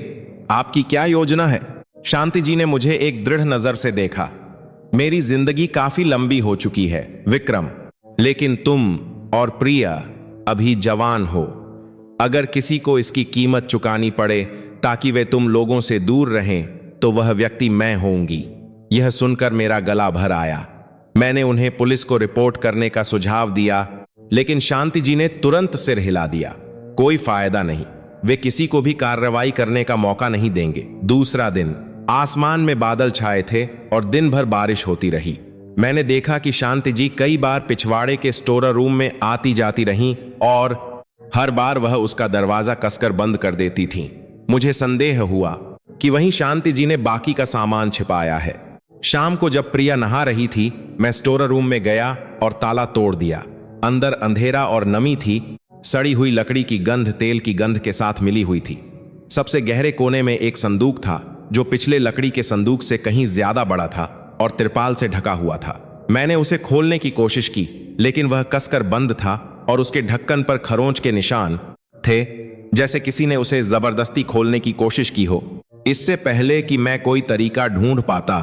आपकी क्या योजना है? शांति जी ने मुझे एक दृढ़ नजर से देखा। मेरी जिंदगी काफी लंबी हो चुकी है विक्रम, लेकिन तुम और प्रिया अभी जवान हो। अगर किसी को इसकी कीमत चुकानी पड़े ताकि वे तुम लोगों से दूर रहें, तो वह व्यक्ति मैं होऊंगी। यह सुनकर मेरा गला भर आया। मैंने उन्हें पुलिस को रिपोर्ट करने का सुझाव दिया, लेकिन शांति जी ने तुरंत सिर हिला दिया। कोई फायदा नहीं, वे किसी को भी कार्रवाई करने का मौका नहीं देंगे। दूसरा दिन आसमान में बादल छाए थे और दिन भर बारिश होती रही। मैंने देखा कि शांति जी कई बार पिछवाड़े के स्टोर रूम में आती जाती रहीं और हर बार वह उसका दरवाजा कसकर बंद कर देती थीं। मुझे संदेह हुआ कि वहीं शांति जी ने बाकी का सामान छिपाया है। शाम को जब प्रिया नहा रही थी, मैं स्टोर रूम में गया और ताला तोड़ दिया। अंदर अंधेरा और नमी थी। सड़ी हुई लकड़ी की गंध तेल की गंध के साथ मिली हुई थी। सबसे गहरे कोने में एक संदूक था जो पिछले लकड़ी के संदूक से कहीं ज्यादा बड़ा था और तिरपाल से ढका हुआ था। मैंने उसे खोलने की कोशिश की, लेकिन वह कसकर बंद था और उसके ढक्कन पर खरोंच के निशान थे, जैसे किसी ने उसे जबरदस्ती खोलने की कोशिश की हो। इससे पहले कि मैं कोई तरीका ढूंढ पाता,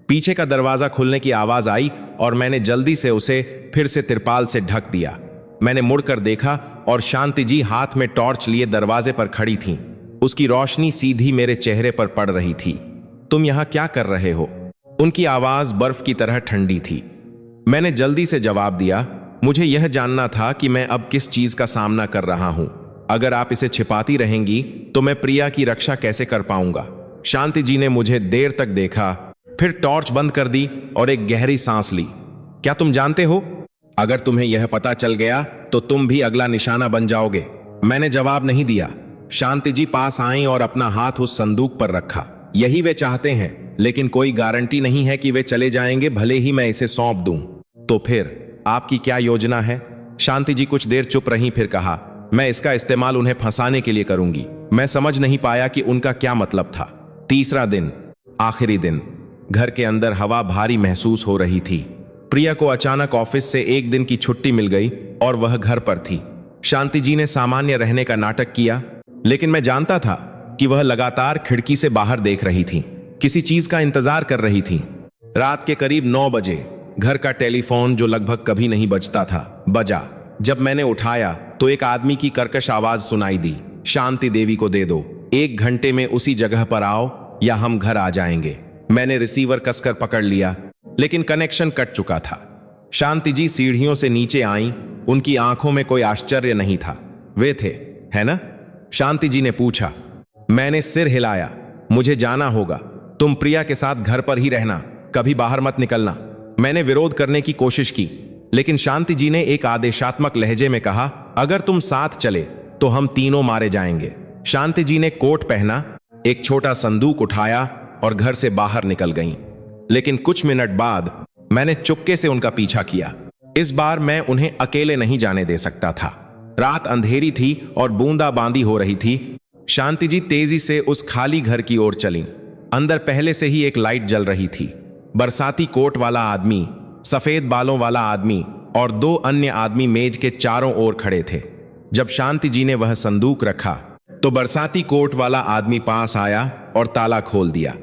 पीछे का दरवाजा खुलने की आवाज आई और मैंने जल्दी से उसे फिर से तिरपाल से ढक दिया। मैंने मुड़कर देखा और शांति जी हाथ में टॉर्च लिए दरवाजे पर खड़ी थीं। उसकी रोशनी सीधी मेरे चेहरे पर पड़ रही थी। तुम यहां क्या कर रहे हो? उनकी आवाज बर्फ की तरह ठंडी थी। मैंने जल्दी से जवाब दिया, मुझे यह जानना था कि मैं अब किस चीज का सामना कर रहा हूं। अगर आप इसे छिपाती रहेंगी तो मैं प्रिया की रक्षा कैसे कर पाऊंगा? शांति जी ने मुझे देर तक देखा, फिर टॉर्च बंद कर दी और एक गहरी सांस ली। क्या तुम जानते हो, अगर तुम्हें यह पता चल गया तो तुम भी अगला निशाना बन जाओगे। मैंने जवाब नहीं दिया। शांति जी पास आईं और अपना हाथ उस संदूक पर रखा। यही वे चाहते हैं, लेकिन कोई गारंटी नहीं है कि वे चले जाएंगे भले ही मैं इसे सौंप दूं। तो फिर आपकी क्या योजना है? शांति जी कुछ देर चुप रहीं, फिर कहा, मैं इसका इस्तेमाल उन्हें फंसाने के लिए करूंगी। मैं समझ नहीं पाया कि उनका क्या मतलब था। तीसरा दिन, आखिरी दिन। घर के अंदर हवा भारी महसूस हो रही थी। प्रिया को अचानक ऑफिस से एक दिन की छुट्टी मिल गई और वह घर पर थी। शांति जी ने सामान्य रहने का नाटक किया, लेकिन मैं जानता था कि वह लगातार खिड़की से बाहर देख रही थी, किसी चीज का इंतजार कर रही थी। रात के करीब 9 बजे घर का टेलीफोन, जो लगभग कभी नहीं बजता था, बजा। जब मैंने उठाया तो एक आदमी की कर्कश आवाज सुनाई दी, शांति देवी को दे दो, 1 घंटे में उसी जगह पर आओ या हम घर आ जाएंगे। मैंने रिसीवर कसकर पकड़ लिया, लेकिन कनेक्शन कट चुका था। शांति जी सीढ़ियों से नीचे आईं। उनकी आंखों में कोई आश्चर्य नहीं था। वे थे, है ना? शांति जी ने पूछा। मैंने सिर हिलाया। मुझे जाना होगा। तुम प्रिया के साथ घर पर ही रहना, कभी बाहर मत निकलना। मैंने विरोध करने की कोशिश की, लेकिन शांति जी ने एक आदेशात्मक लहजे में कहा, अगर तुम साथ चले तो हम तीनों मारे जाएंगे। शांति जी ने कोट पहना, एक छोटा संदूक उठाया और घर से बाहर निकल गईं। लेकिन कुछ मिनट बाद मैंने चुपके से उनका पीछा किया। इस बार मैं उन्हें अकेले नहीं जाने दे सकता था। रात अंधेरी थी और बूंदाबांदी हो रही थी। शांति जी तेजी से उस खाली घर की ओर चलीं। अंदर पहले से ही एक लाइट जल रही थी। बरसाती कोट वाला आदमी, सफेद बालों वाला आदमी और 2 अन्य आदमी मेज के चारों ओर खड़े थे। जब शांति जी ने वह संदूक रखा तो बरसाती कोट वाला आदमी पास आया और ताला खोल दिया।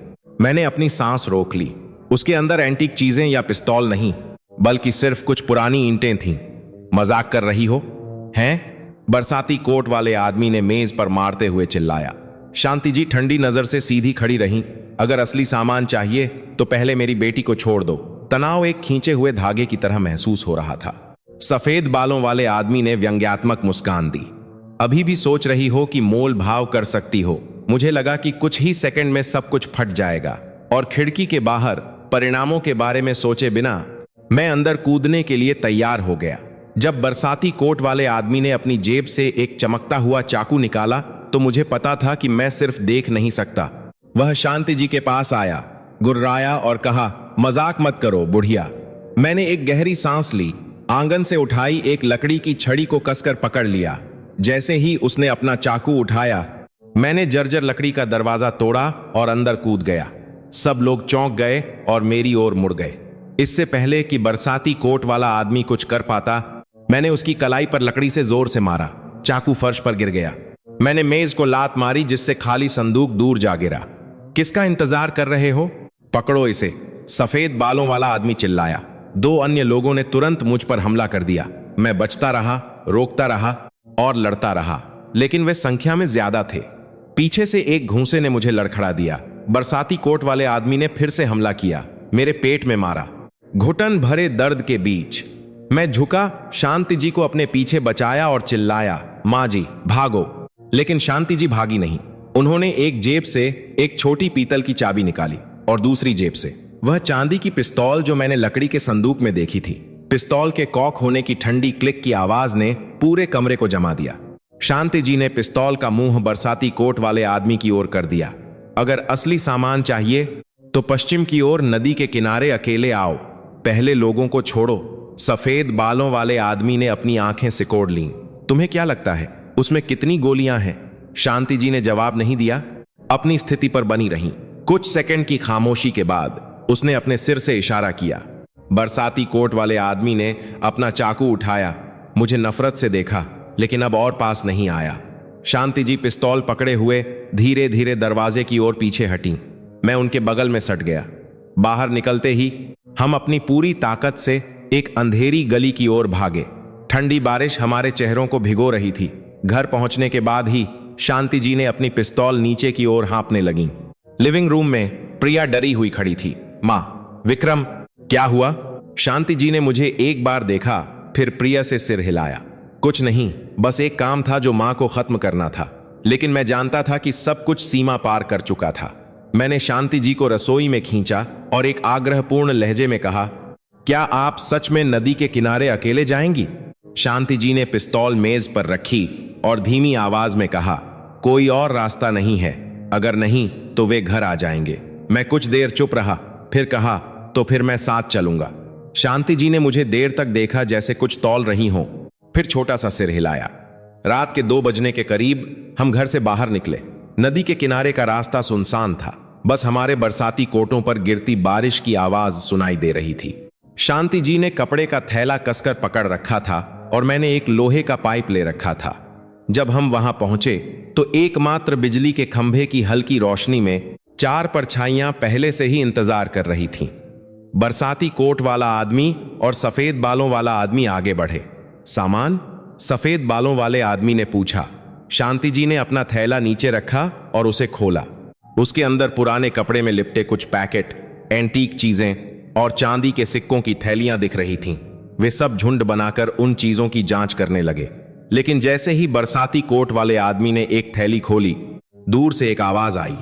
मैंने अपनी सांस रोक ली। उसके अंदर एंटीक चीजें या पिस्तौल नहीं, बल्कि सिर्फ कुछ पुरानी ईंटें थीं। मजाक कर रही हो? हैं? बरसाती कोट वाले आदमी ने मेज पर मारते हुए चिल्लाया। शांति जी ठंडी नजर से सीधी खड़ी रहीं। अगर असली सामान चाहिए तो पहले मेरी बेटी को छोड़ दो। तनाव एक खींचे हुए धागे की तरह महसूस हो रहा था। सफेद बालों वाले आदमी ने व्यंग्यात्मक मुस्कान दी। अभी भी सोच रही हो कि मोल भाव कर सकती हो? मुझे लगा कि कुछ ही सेकंड में सब कुछ फट जाएगा और खिड़की के बाहर परिणामों के बारे में सोचे बिना मैं अंदर कूदने के लिए तैयार हो गया। जब बरसाती कोट वाले आदमी ने अपनी जेब से एक चमकता हुआ चाकू निकाला तो मुझे पता था कि मैं सिर्फ देख नहीं सकता। वह शांति जी के पास आया, गुर्राया और कहा, मजाक मत करो बुढ़िया। मैंने एक गहरी सांस ली, आंगन से उठाई एक लकड़ी की छड़ी को कसकर पकड़ लिया। जैसे ही उसने अपना चाकू उठाया, मैंने जर्जर लकड़ी का दरवाजा तोड़ा और अंदर कूद गया। सब लोग चौंक गए और मेरी ओर मुड़ गए। इससे पहले कि बरसाती कोट वाला आदमी कुछ कर पाता, मैंने उसकी कलाई पर लकड़ी से जोर से मारा। चाकू फर्श पर गिर गया। मैंने मेज को लात मारी जिससे खाली संदूक दूर जा गिरा। किसका इंतजार कर रहे हो? पकड़ो इसे, सफेद बालों वाला आदमी चिल्लाया। दो अन्य लोगों ने तुरंत मुझ पर हमला कर दिया। मैं बचता रहा, रोकता रहा और लड़ता रहा, लेकिन वे संख्या में ज्यादा थे। पीछे से एक घूंसे ने मुझे लड़खड़ा दिया। बरसाती कोट वाले आदमी ने फिर से हमला किया, मेरे पेट में मारा। घुटन भरे दर्द के बीच मैं झुका, शांति जी को अपने पीछे बचाया और चिल्लाया, माँ जी भागो। लेकिन शांति जी भागी नहीं। उन्होंने एक जेब से एक छोटी पीतल की चाबी निकाली और दूसरी जेब से वह चांदी की पिस्तौल जो मैंने लकड़ी के संदूक में देखी थी। पिस्तौल के कॉक होने की ठंडी क्लिक की आवाज ने पूरे कमरे को जमा दिया। शांति जी ने पिस्तौल का मुंह बरसाती कोट वाले आदमी की ओर कर दिया। अगर असली सामान चाहिए तो पश्चिम की ओर नदी के किनारे अकेले आओ, पहले लोगों को छोड़ो। सफेद बालों वाले आदमी ने अपनी आंखें सिकोड़ लीं। तुम्हें क्या लगता है उसमें कितनी गोलियां हैं? शांति जी ने जवाब नहीं दिया, अपनी स्थिति पर बनी रहीं। कुछ सेकंड की खामोशी के बाद उसने अपने सिर से इशारा किया। बरसाती कोट वाले आदमी ने अपना चाकू उठाया, मुझे नफरत से देखा, लेकिन अब और पास नहीं आया। शांति जी पिस्तौल पकड़े हुए धीरे धीरे दरवाजे की ओर पीछे हटी। मैं उनके बगल में सट गया। बाहर निकलते ही हम अपनी पूरी ताकत से एक अंधेरी गली की ओर भागे। ठंडी बारिश हमारे चेहरों को भिगो रही थी। घर पहुंचने के बाद ही शांति जी ने अपनी पिस्तौल नीचे की ओर हाँपने लगी। लिविंग रूम में प्रिया डरी हुई खड़ी थी। माँ, विक्रम, क्या हुआ? शांति जी ने मुझे एक बार देखा, फिर प्रिया से सिर हिलाया। कुछ नहीं, बस एक काम था जो माँ को खत्म करना था, लेकिन मैं जानता था कि सब कुछ सीमा पार कर चुका था। मैंने शांति जी को रसोई में खींचा और एक आग्रहपूर्ण लहजे में कहा, क्या आप सच में नदी के किनारे अकेले जाएंगी? शांति जी ने पिस्तौल मेज पर रखी और धीमी आवाज में कहा, कोई और रास्ता नहीं है, अगर नहीं तो वे घर आ जाएंगे। मैं कुछ देर चुप रहा, फिर कहा, तो फिर मैं साथ चलूंगा। शांति जी ने मुझे देर तक देखा जैसे कुछ तौल रही हों, फिर छोटा सा सिर हिलाया। रात के 2 बजने के करीब हम घर से बाहर निकले। नदी के किनारे का रास्ता सुनसान था, बस हमारे बरसाती कोटों पर गिरती बारिश की आवाज सुनाई दे रही थी। शांति जी ने कपड़े का थैला कसकर पकड़ रखा था और मैंने एक लोहे का पाइप ले रखा था। जब हम वहां पहुंचे तो एकमात्र बिजली के खंभे की हल्की रोशनी में 4 परछाइयां पहले से ही इंतजार कर रही थीं। बरसाती कोट वाला आदमी और सफेद बालों वाला आदमी आगे बढ़े। सामान? सफेद बालों वाले आदमी ने पूछा। शांति जी ने अपना थैला नीचे रखा और उसे खोला। उसके अंदर पुराने कपड़े में लिपटे कुछ पैकेट, एंटीक चीजें और चांदी के सिक्कों की थैलियां दिख रही थीं। वे सब झुंड बनाकर उन चीजों की जांच करने लगे। लेकिन जैसे ही बरसाती कोट वाले आदमी ने एक थैली खोली, दूर से एक आवाज आई।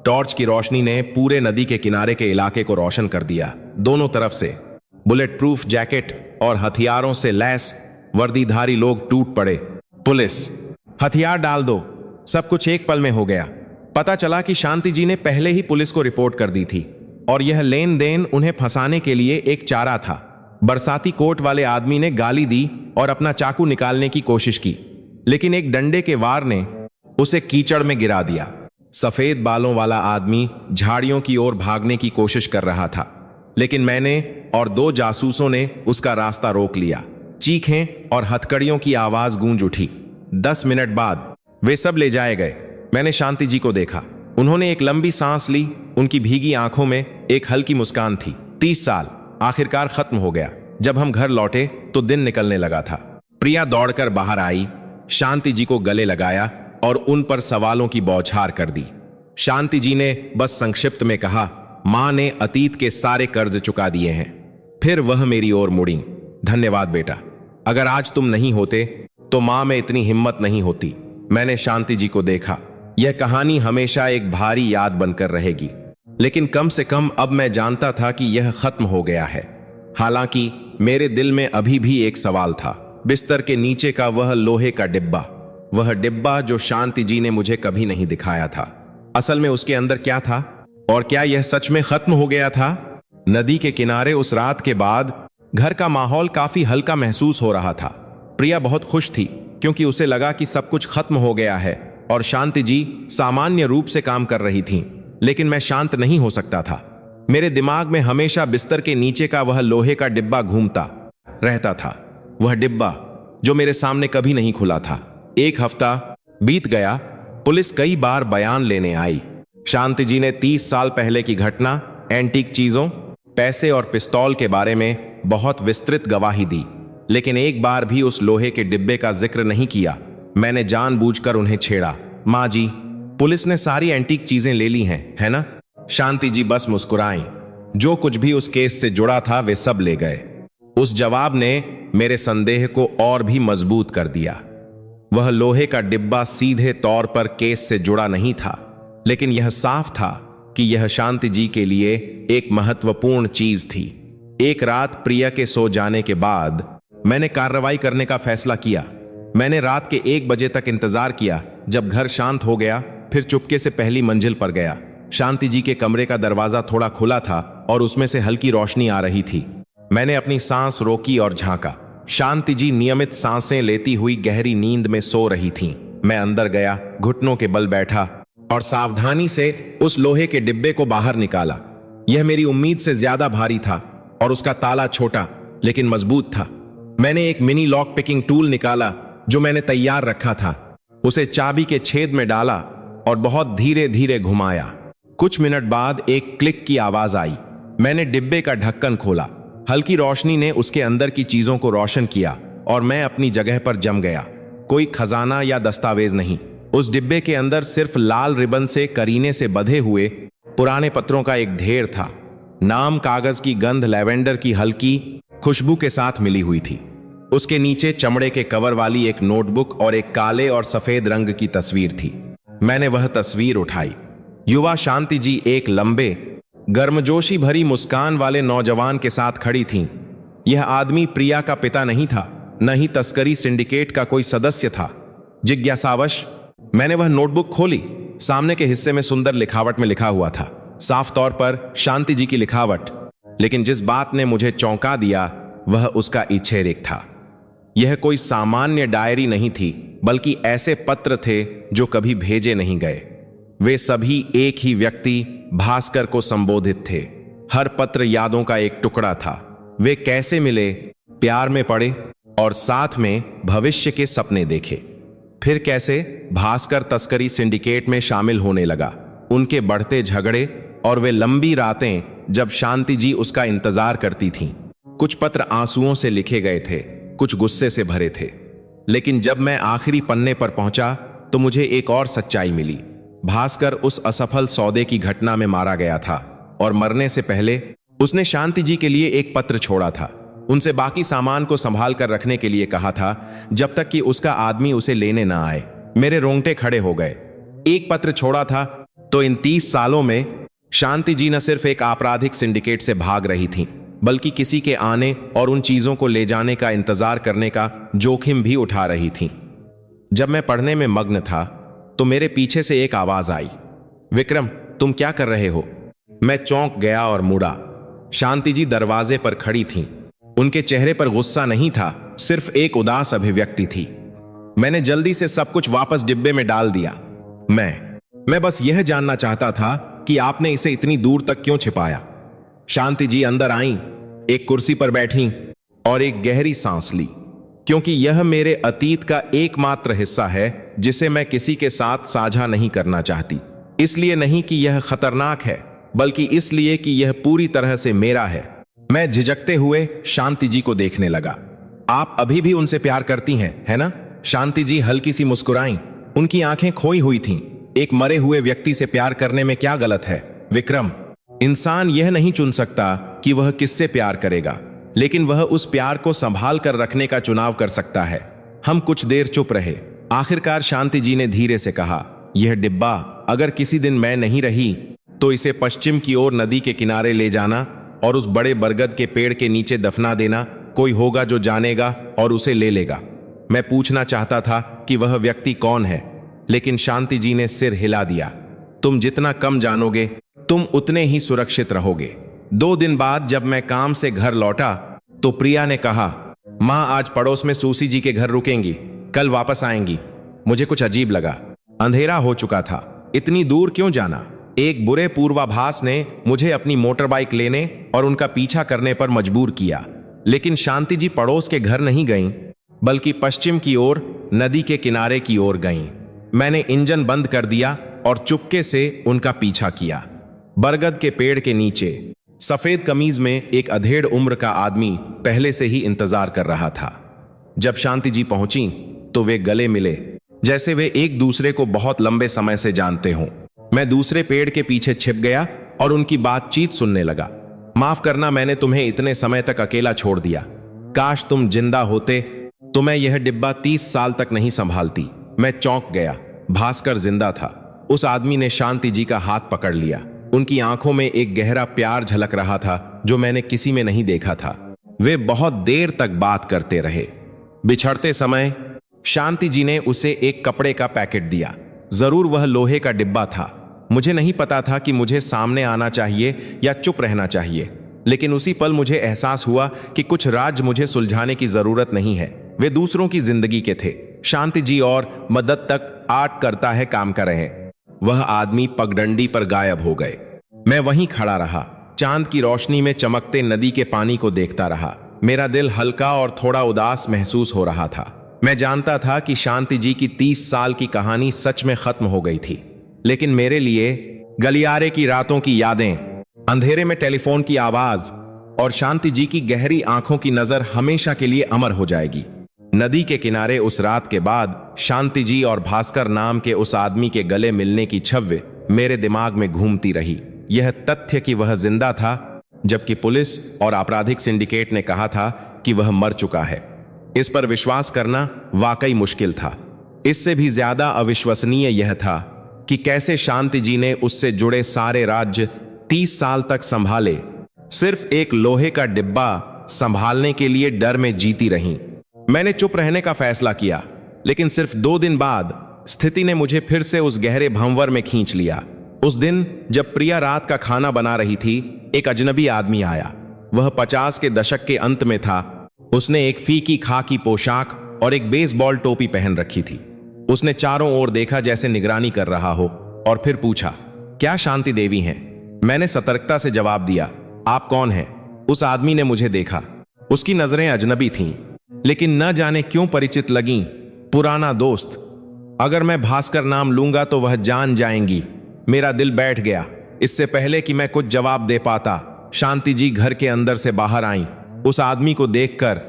टॉर्च की रोशनी ने पूरे नदी के किनारे के इलाके को रोशन कर दिया। दोनों तरफ से बुलेट प्रूफ जैकेट और हथियारों से लैस वर्दीधारी लोग टूट पड़े। पुलिस! हथियार डाल दो! सब कुछ एक पल में हो गया। पता चला कि शांति जी ने पहले ही पुलिस को रिपोर्ट कर दी थी और यह लेन देन उन्हें फंसाने के लिए एक चारा था। बरसाती कोट वाले आदमी ने गाली दी और अपना चाकू निकालने की कोशिश की, लेकिन एक डंडे के वार ने उसे कीचड़ में गिरा दिया। सफेद बालों वाला आदमी झाड़ियों की ओर भागने की कोशिश कर रहा था, लेकिन मैंने और 2 जासूसों ने उसका रास्ता रोक लिया। चीखें और हथकड़ियों की आवाज गूंज उठी। 10 मिनट बाद वे सब ले जाए गए। मैंने शांति जी को देखा। उन्होंने एक लंबी सांस ली। उनकी भीगी आंखों में एक हल्की मुस्कान थी। 30 साल आखिरकार खत्म हो गया। जब हम घर लौटे तो दिन निकलने लगा था। प्रिया दौड़कर बाहर आई। शांति जी को गले लगाया और उन पर सवालों की बौछार कर दी। शांति जी ने बस संक्षिप्त में कहा, मां ने अतीत के सारे कर्ज चुका दिए हैं। फिर वह मेरी ओर मुड़ी। धन्यवाद बेटा, अगर आज तुम नहीं होते तो मां में इतनी हिम्मत नहीं होती। मैंने शांति जी को देखा। यह कहानी हमेशा एक भारी याद बनकर रहेगी, लेकिन कम से कम अब मैं जानता था कि यह खत्म हो गया है। हालांकि मेरे दिल में अभी भी एक सवाल था, बिस्तर के नीचे का वह लोहे का डिब्बा, वह डिब्बा जो शांति जी ने मुझे कभी नहीं दिखाया था। असल में उसके अंदर क्या था, और क्या यह सच में खत्म हो गया था? नदी के किनारे उस रात के बाद घर का माहौल काफी हल्का महसूस हो रहा था। प्रिया बहुत खुश थी क्योंकि उसे लगा कि सब कुछ खत्म हो गया है, और शांति जी सामान्य रूप से काम कर रही थीं। लेकिन मैं शांत नहीं हो सकता था। मेरे दिमाग में हमेशा बिस्तर के नीचे का वह लोहे का डिब्बा घूमता रहता था, वह डिब्बा जो मेरे सामने कभी नहीं खुला था। एक हफ्ता बीत गया। पुलिस कई बार बयान लेने आई। शांति जी ने 30 साल पहले की घटना, एंटीक चीजों, पैसे और पिस्तौल के बारे में बहुत विस्तृत गवाही दी, लेकिन एक बार भी उस लोहे के डिब्बे का जिक्र नहीं किया। मैंने जानबूझकर उन्हें छेड़ा। माँ जी, पुलिस ने सारी एंटीक चीजें ले ली हैं, है ना? शांति जी बस मुस्कुराईं। जो कुछ भी उस केस से जुड़ा था वे सब ले गए। उस जवाब ने मेरे संदेह को और भी मजबूत कर दिया। वह लोहे का डिब्बा सीधे तौर पर केस से जुड़ा नहीं था, लेकिन यह साफ था कि यह शांति जी के लिए एक महत्वपूर्ण चीज थी। एक रात प्रिया के सो जाने के बाद मैंने कार्रवाई करने का फैसला किया। मैंने रात के 1 बजे तक इंतजार किया। जब घर शांत हो गया, फिर चुपके से पहली मंजिल पर गया। शांति जी के कमरे का दरवाजा थोड़ा खुला था और उसमें से हल्की रोशनी आ रही थी। मैंने अपनी सांस रोकी और झांका। शांति जी नियमित सांसें लेती हुई गहरी नींद में सो रही थीं। मैं अंदर गया, घुटनों के बल बैठा और सावधानी से उस लोहे के डिब्बे को बाहर निकाला। यह मेरी उम्मीद से ज्यादा भारी था और उसका ताला छोटा लेकिन मजबूत था। मैंने एक मिनी लॉक पिकिंग टूल निकाला जो मैंने तैयार रखा था। उसे चाबी के छेद में डाला और बहुत धीरे धीरे घुमाया। कुछ मिनट बाद एक क्लिक की आवाज आई। मैंने डिब्बे का ढक्कन खोला। हल्की रोशनी ने उसके अंदर की चीजों को रोशन किया और मैं अपनी जगह पर जम गया। कोई खजाना या दस्तावेज नहीं। उस डिब्बे के अंदर सिर्फ लाल रिबन से करीने से बंधे हुए पुराने पत्रों का एक ढेर था। नाम, कागज की गंध लैवेंडर की हल्की खुशबू के साथ मिली हुई थी। उसके नीचे चमड़े के कवर वाली एक नोटबुक और एक काले और सफेद रंग की तस्वीर थी। मैंने वह तस्वीर उठाई। युवा शांति जी एक लंबे, गर्मजोशी भरी मुस्कान वाले नौजवान के साथ खड़ी थीं। यह आदमी प्रिया का पिता नहीं था, न ही तस्करी सिंडिकेट का कोई सदस्य था। जिज्ञासावश मैंने वह नोटबुक खोली। सामने के हिस्से में सुंदर लिखावट में लिखा हुआ था, साफ तौर पर शांति जी की लिखावट। लेकिन जिस बात ने मुझे चौंका दिया वह उसका इच्छेरिक था। यह कोई सामान्य डायरी नहीं थी, बल्कि ऐसे पत्र थे जो कभी भेजे नहीं गए। वे सभी एक ही व्यक्ति भास्कर को संबोधित थे। हर पत्र यादों का एक टुकड़ा था। वे कैसे मिले, प्यार में पड़े और साथ में भविष्य के सपने देखे। फिर कैसे भास्कर तस्करी सिंडिकेट में शामिल होने लगा। उनके बढ़ते झगड़े और वे लंबी रातें जब शांति जी उसका इंतजार करती थीं। कुछ पत्र आंसुओं से लिखे गए थे, कुछ गुस्से से भरे थे। लेकिन जब मैं आखिरी पन्ने पर पहुंचा तो मुझे एक और सच्चाई मिली। भास्कर उस असफल सौदे की घटना में मारा गया था और मरने से पहले उसने शांति जी के लिए एक पत्र छोड़ा था। उनसे बाकी सामान को संभाल कर रखने के लिए कहा था जब तक कि उसका आदमी उसे लेने ना आए। मेरे रोंगटे खड़े हो गए। एक पत्र छोड़ा था तो इन 30 सालों में शांति जी न सिर्फ एक आपराधिक सिंडिकेट से भाग रही थीं, बल्कि किसी के आने और उन चीजों को ले जाने का इंतजार करने का जोखिम भी उठा रही थीं। जब मैं पढ़ने में मग्न था तो मेरे पीछे से एक आवाज आई, विक्रम, तुम क्या कर रहे हो? मैं चौंक गया और मुड़ा। शांति जी दरवाजे पर खड़ी थीं। उनके चेहरे पर गुस्सा नहीं था, सिर्फ एक उदास अभिव्यक्ति थी। मैंने जल्दी से सब कुछ वापस डिब्बे में डाल दिया। मैं बस यह जानना चाहता था कि आपने इसे इतनी दूर तक क्यों छिपाया। शांति जी अंदर आईं, एक कुर्सी पर बैठीं और एक गहरी सांस ली। क्योंकि यह मेरे अतीत का एकमात्र हिस्सा है जिसे मैं किसी के साथ साझा नहीं करना चाहती। इसलिए नहीं कि यह खतरनाक है, बल्कि इसलिए कि यह पूरी तरह से मेरा है। मैं झिझकते हुए शांति जी को देखने लगा। आप अभी भी उनसे प्यार करती हैं, है ना? शांति जी हल्की सी मुस्कुराईं। उनकी आंखें खोई हुई थीं। एक मरे हुए व्यक्ति से प्यार करने में क्या गलत है विक्रम? इंसान यह नहीं चुन सकता कि वह किससे प्यार करेगा, लेकिन वह उस प्यार को संभाल कर रखने का चुनाव कर सकता है। हम कुछ देर चुप रहे। आखिरकार शांति जी ने धीरे से कहा, यह डिब्बा अगर किसी दिन मैं नहीं रही तो इसे पश्चिम की ओर नदी के किनारे ले जाना और उस बड़े बरगद के पेड़ के नीचे दफना देना। कोई होगा जो जानेगा और उसे ले लेगा। मैं पूछना चाहता था कि वह व्यक्ति कौन है, लेकिन शांति जी ने सिर हिला दिया। तुम जितना कम जानोगे तुम उतने ही सुरक्षित रहोगे। 2 दिन बाद जब मैं काम से घर लौटा तो प्रिया ने कहा, माँ आज पड़ोस में सूसी जी के घर रुकेंगी, कल वापस आएंगी। मुझे कुछ अजीब लगा। अंधेरा हो चुका था, इतनी दूर क्यों जाना? एक बुरे पूर्वाभास ने मुझे अपनी मोटर बाइक लेने और उनका पीछा करने पर मजबूर किया। लेकिन शांति जी पड़ोस के घर नहीं गईं, बल्कि पश्चिम की ओर नदी के किनारे की ओर गईं। मैंने इंजन बंद कर दिया और चुपके से उनका पीछा किया। बरगद के पेड़ के नीचे सफेद कमीज में एक अधेड़ उम्र का आदमी पहले से ही इंतजार कर रहा था। जब शांति जी पहुंची तो वे गले मिले, जैसे वे एक दूसरे को बहुत लंबे समय से जानते हों। मैं दूसरे पेड़ के पीछे छिप गया और उनकी बातचीत सुनने लगा। माफ करना, मैंने तुम्हें इतने समय तक अकेला छोड़ दिया। काश तुम जिंदा होते तो मैं यह डिब्बा 30 साल तक नहीं संभालती। मैं चौंक गया। भास्कर जिंदा था। उस आदमी ने शांति जी का हाथ पकड़ लिया। उनकी आंखों में एक गहरा प्यार झलक रहा था जो मैंने किसी में नहीं देखा था। वे बहुत देर तक बात करते रहे। बिछड़ते समय शांति जी ने उसे एक कपड़े का पैकेट दिया। जरूर वह लोहे का डिब्बा था। मुझे नहीं पता था कि मुझे सामने आना चाहिए या चुप रहना चाहिए, लेकिन उसी पल मुझे एहसास हुआ कि कुछ राज मुझे सुलझाने की जरूरत नहीं है। वे दूसरों की जिंदगी के थे। शांति जी और मदद तक आर्ट करता है काम कर रहे। वह आदमी पगडंडी पर गायब हो गए। मैं वहीं खड़ा रहा, चांद की रोशनी में चमकते नदी के पानी को देखता रहा। मेरा दिल हल्का और थोड़ा उदास महसूस हो रहा था। मैं जानता था कि शांति जी की 30 साल की कहानी सच में खत्म हो गई थी, लेकिन मेरे लिए गलियारे की रातों की यादें, अंधेरे में टेलीफोन की आवाज और शांति जी की गहरी आंखों की नजर हमेशा के लिए अमर हो जाएगी। नदी के किनारे उस रात के बाद शांति जी और भास्कर नाम के उस आदमी के गले मिलने की छव्य मेरे दिमाग में घूमती रही। यह तथ्य कि वह जिंदा था, जबकि पुलिस और आपराधिक सिंडिकेट ने कहा था कि वह मर चुका है, इस पर विश्वास करना वाकई मुश्किल था। इससे भी ज्यादा अविश्वसनीय यह था कि कैसे शांति जी ने उससे जुड़े सारे राज्य 30 साल तक संभाले, सिर्फ एक लोहे का डिब्बा संभालने के लिए डर में जीती रहीं। मैंने चुप रहने का फैसला किया, लेकिन सिर्फ 2 दिन बाद स्थिति ने मुझे फिर से उस गहरे भंवर में खींच लिया। उस दिन जब प्रिया रात का खाना बना रही थी, एक अजनबी आदमी आया। वह 50 के दशक के अंत में था। उसने एक फीकी खाकी पोशाक और एक बेसबॉल टोपी पहन रखी थी। उसने चारों ओर देखा जैसे निगरानी कर रहा हो, और फिर पूछा, क्या शांति देवी हैं? मैंने सतर्कता से जवाब दिया, आप कौन हैं? उस आदमी ने मुझे देखा। उसकी नजरें अजनबी थीं, लेकिन न जाने क्यों परिचित लगीं। पुराना दोस्त। अगर मैं भास्कर नाम लूंगा तो वह जान जाएंगी। मेरा दिल बैठ गया। इससे पहले कि मैं कुछ जवाब दे पाता, शांति जी घर के अंदर से बाहर आईं। उस आदमी को देखकर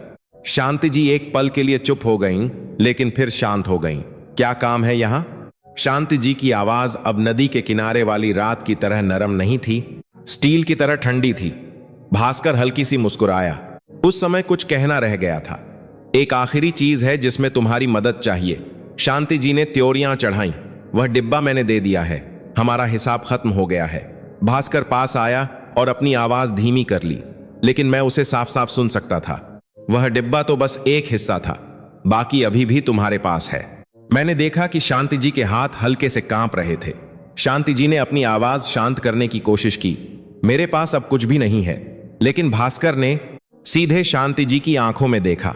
शांति जी एक पल के लिए चुप हो गईं, लेकिन फिर शांत हो गईं। क्या काम है यहां? शांति जी की आवाज अब नदी के किनारे वाली रात की तरह नरम नहीं थी, स्टील की तरह ठंडी थी। भास्कर हल्की सी मुस्कुराया। उस समय कुछ कहना रह गया था। एक आखिरी चीज है जिसमें तुम्हारी मदद चाहिए। शांति जी ने त्योरियां चढ़ाई। वह डिब्बा मैंने दे दिया है, हमारा हिसाब खत्म हो गया है। भास्कर पास आया और अपनी आवाज धीमी कर ली, लेकिन मैं उसे साफ साफ सुन सकता था। वह डिब्बा तो बस एक हिस्सा था, बाकी अभी भी तुम्हारे पास है। मैंने देखा कि शांति जी के हाथ हल्के से कांप रहे थे। शांति जी ने अपनी आवाज शांत करने की कोशिश की। मेरे पास अब कुछ भी नहीं है। लेकिन भास्कर ने सीधे शांति जी की आंखों में देखा।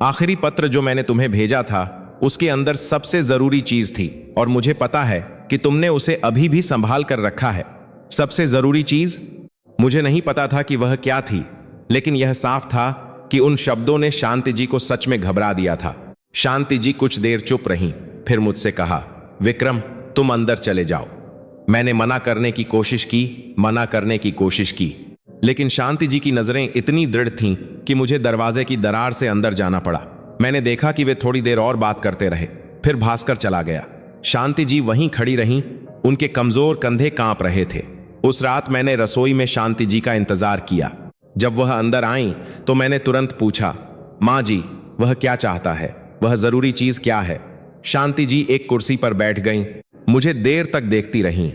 आखिरी पत्र जो मैंने तुम्हें भेजा था, उसके अंदर सबसे जरूरी चीज थी, और मुझे पता है कि तुमने उसे अभी भी संभाल कर रखा है। सबसे जरूरी चीज? मुझे नहीं पता था कि वह क्या थी, लेकिन यह साफ था कि उन शब्दों ने शांति जी को सच में घबरा दिया था। शांति जी कुछ देर चुप रहीं, फिर मुझसे कहा, विक्रम तुम अंदर चले जाओ। मैंने मना करने की कोशिश की, लेकिन शांति जी की नजरें इतनी दृढ़ थीं कि मुझे दरवाजे की दरार से अंदर जाना पड़ा। मैंने देखा कि वे थोड़ी देर और बात करते रहे, फिर भास्कर चला गया। शांति जी वहीं खड़ी रहीं, उनके कमजोर कंधे कांप रहे थे। उस रात मैंने रसोई में शांति जी का इंतजार किया। जब वह अंदर आईं तो मैंने तुरंत पूछा, माँ जी, वह क्या चाहता है? वह जरूरी चीज क्या है? शांति जी एक कुर्सी पर बैठ गईं, मुझे देर तक देखती रहीं,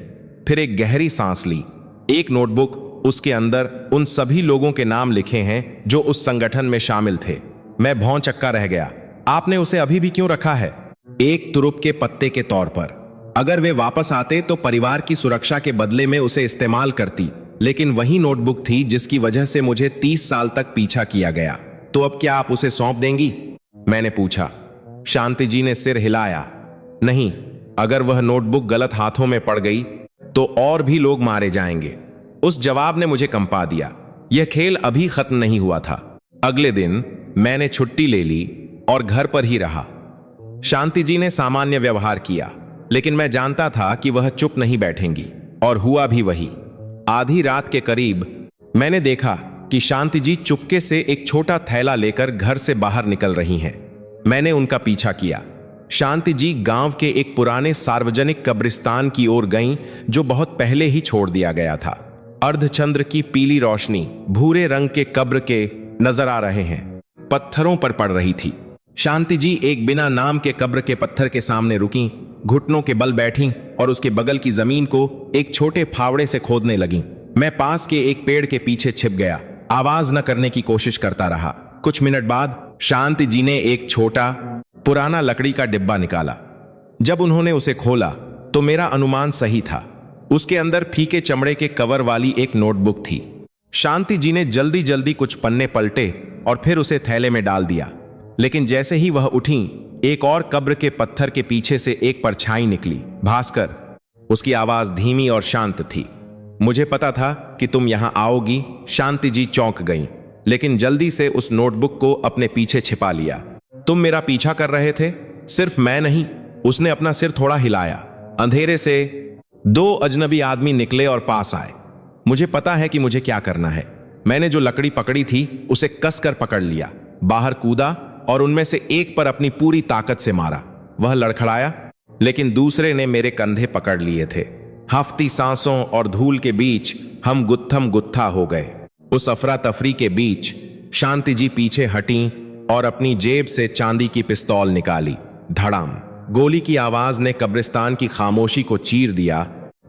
फिर एक गहरी सांस ली। एक नोटबुक, उसके अंदर उन सभी लोगों के नाम लिखे हैं जो उस संगठन में शामिल थे। मैं भौंचक्का रह गया। आपने उसे अभी भी क्यों रखा है? एक तुरुप के पत्ते के तौर पर। अगर वे वापस आते तो परिवार की सुरक्षा के बदले में उसे इस्तेमाल करती, लेकिन वही नोटबुक थी जिसकी वजह से मुझे 30 साल तक पीछा किया गया। तो अब क्या आप उसे सौंप देंगी? मैंने पूछा। शांति जी ने सिर हिलाया। नहीं, अगर वह नोटबुक गलत हाथों में पड़ गई तो और भी लोग मारे जाएंगे। उस जवाब ने मुझे कंपा दिया। यह खेल अभी खत्म नहीं हुआ था। अगले दिन मैंने छुट्टी ले ली और घर पर ही रहा। शांति जी ने सामान्य व्यवहार किया, लेकिन मैं जानता था कि वह चुप नहीं बैठेंगी, और हुआ भी वही। आधी रात के करीब मैंने देखा कि शांति जी चुपके से एक छोटा थैला लेकर घर से बाहर निकल रही हैं। मैंने उनका पीछा किया। शांति जी गांव के एक पुराने सार्वजनिक कब्रिस्तान की ओर गईं, जो बहुत पहले ही छोड़ दिया गया था। अर्धचंद्र की पीली रोशनी भूरे रंग के कब्र के नजर आ रहे हैं, पत्थरों पर पड़ रही थी। शांति जी एक बिना नाम के कब्र के पत्थर के सामने रुकीं, घुटनों के बल बैठीं और उसके बगल की जमीन को एक छोटे फावड़े से खोदने लगीं। मैं पास के एक पेड़ के पीछे छिप गया, आवाज न करने की कोशिश करता रहा। कुछ मिनट बाद शांति जी ने एक छोटा पुराना लकड़ी का डिब्बा निकाला। जब उन्होंने उसे खोला तो मेरा अनुमान सही था। उसके अंदर फीके चमड़े के कवर वाली एक नोटबुक थी। शांति जी ने जल्दी जल्दी कुछ पन्ने पलटे और फिर उसे थैले में डाल दिया। लेकिन जैसे ही वह उठी, एक और कब्र के पत्थर के पीछे से एक परछाई निकली। भास्कर, उसकी आवाज धीमी और शांत थी। मुझे पता था कि तुम यहां आओगी। शांति जी चौंक गईं, लेकिन जल्दी से उस नोटबुक को अपने पीछे छिपा लिया। तुम मेरा पीछा कर रहे थे? सिर्फ मैं नहीं। उसने अपना सिर थोड़ा हिलाया। अंधेरे से 2 अजनबी आदमी निकले और पास आए। मुझे पता है कि मुझे क्या करना है। मैंने जो लकड़ी पकड़ी थी उसे कसकर पकड़ लिया, बाहर कूदा और उनमें से एक पर अपनी पूरी ताकत से मारा। वह लड़खड़ाया, लेकिन दूसरे ने मेरे कंधे पकड़ लिए थे। हफ्ती सांसों और धूल के बीच हम गुत्थम गुत्था हो गए। उस अफरा तफरी के बीच शांति जी पीछे हटीं और अपनी जेब से चांदी की पिस्तौल निकाली। धड़ाम। गोली की आवाज ने कब्रिस्तान की खामोशी को चीर दिया,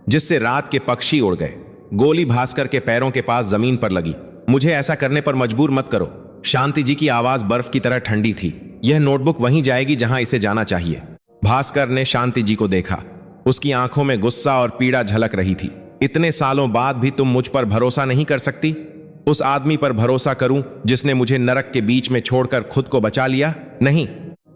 जिससे रात के पक्षी उड़ गए। गोली भास्कर के पैरों के पास जमीन पर लगी। मुझे ऐसा करने पर मजबूर मत करो। शांति जी की आवाज बर्फ की तरह ठंडी थी। यह नोटबुक वहीं जाएगी जहां इसे जाना चाहिए। भास्कर ने शांति जी को देखा। उसकी आंखों में गुस्सा और पीड़ा झलक रही थी। इतने सालों बाद भी तुम मुझ पर भरोसा नहीं कर सकती? उस आदमी पर भरोसा करूं जिसने मुझे नरक के बीच में छोड़कर खुद को बचा लिया? नहीं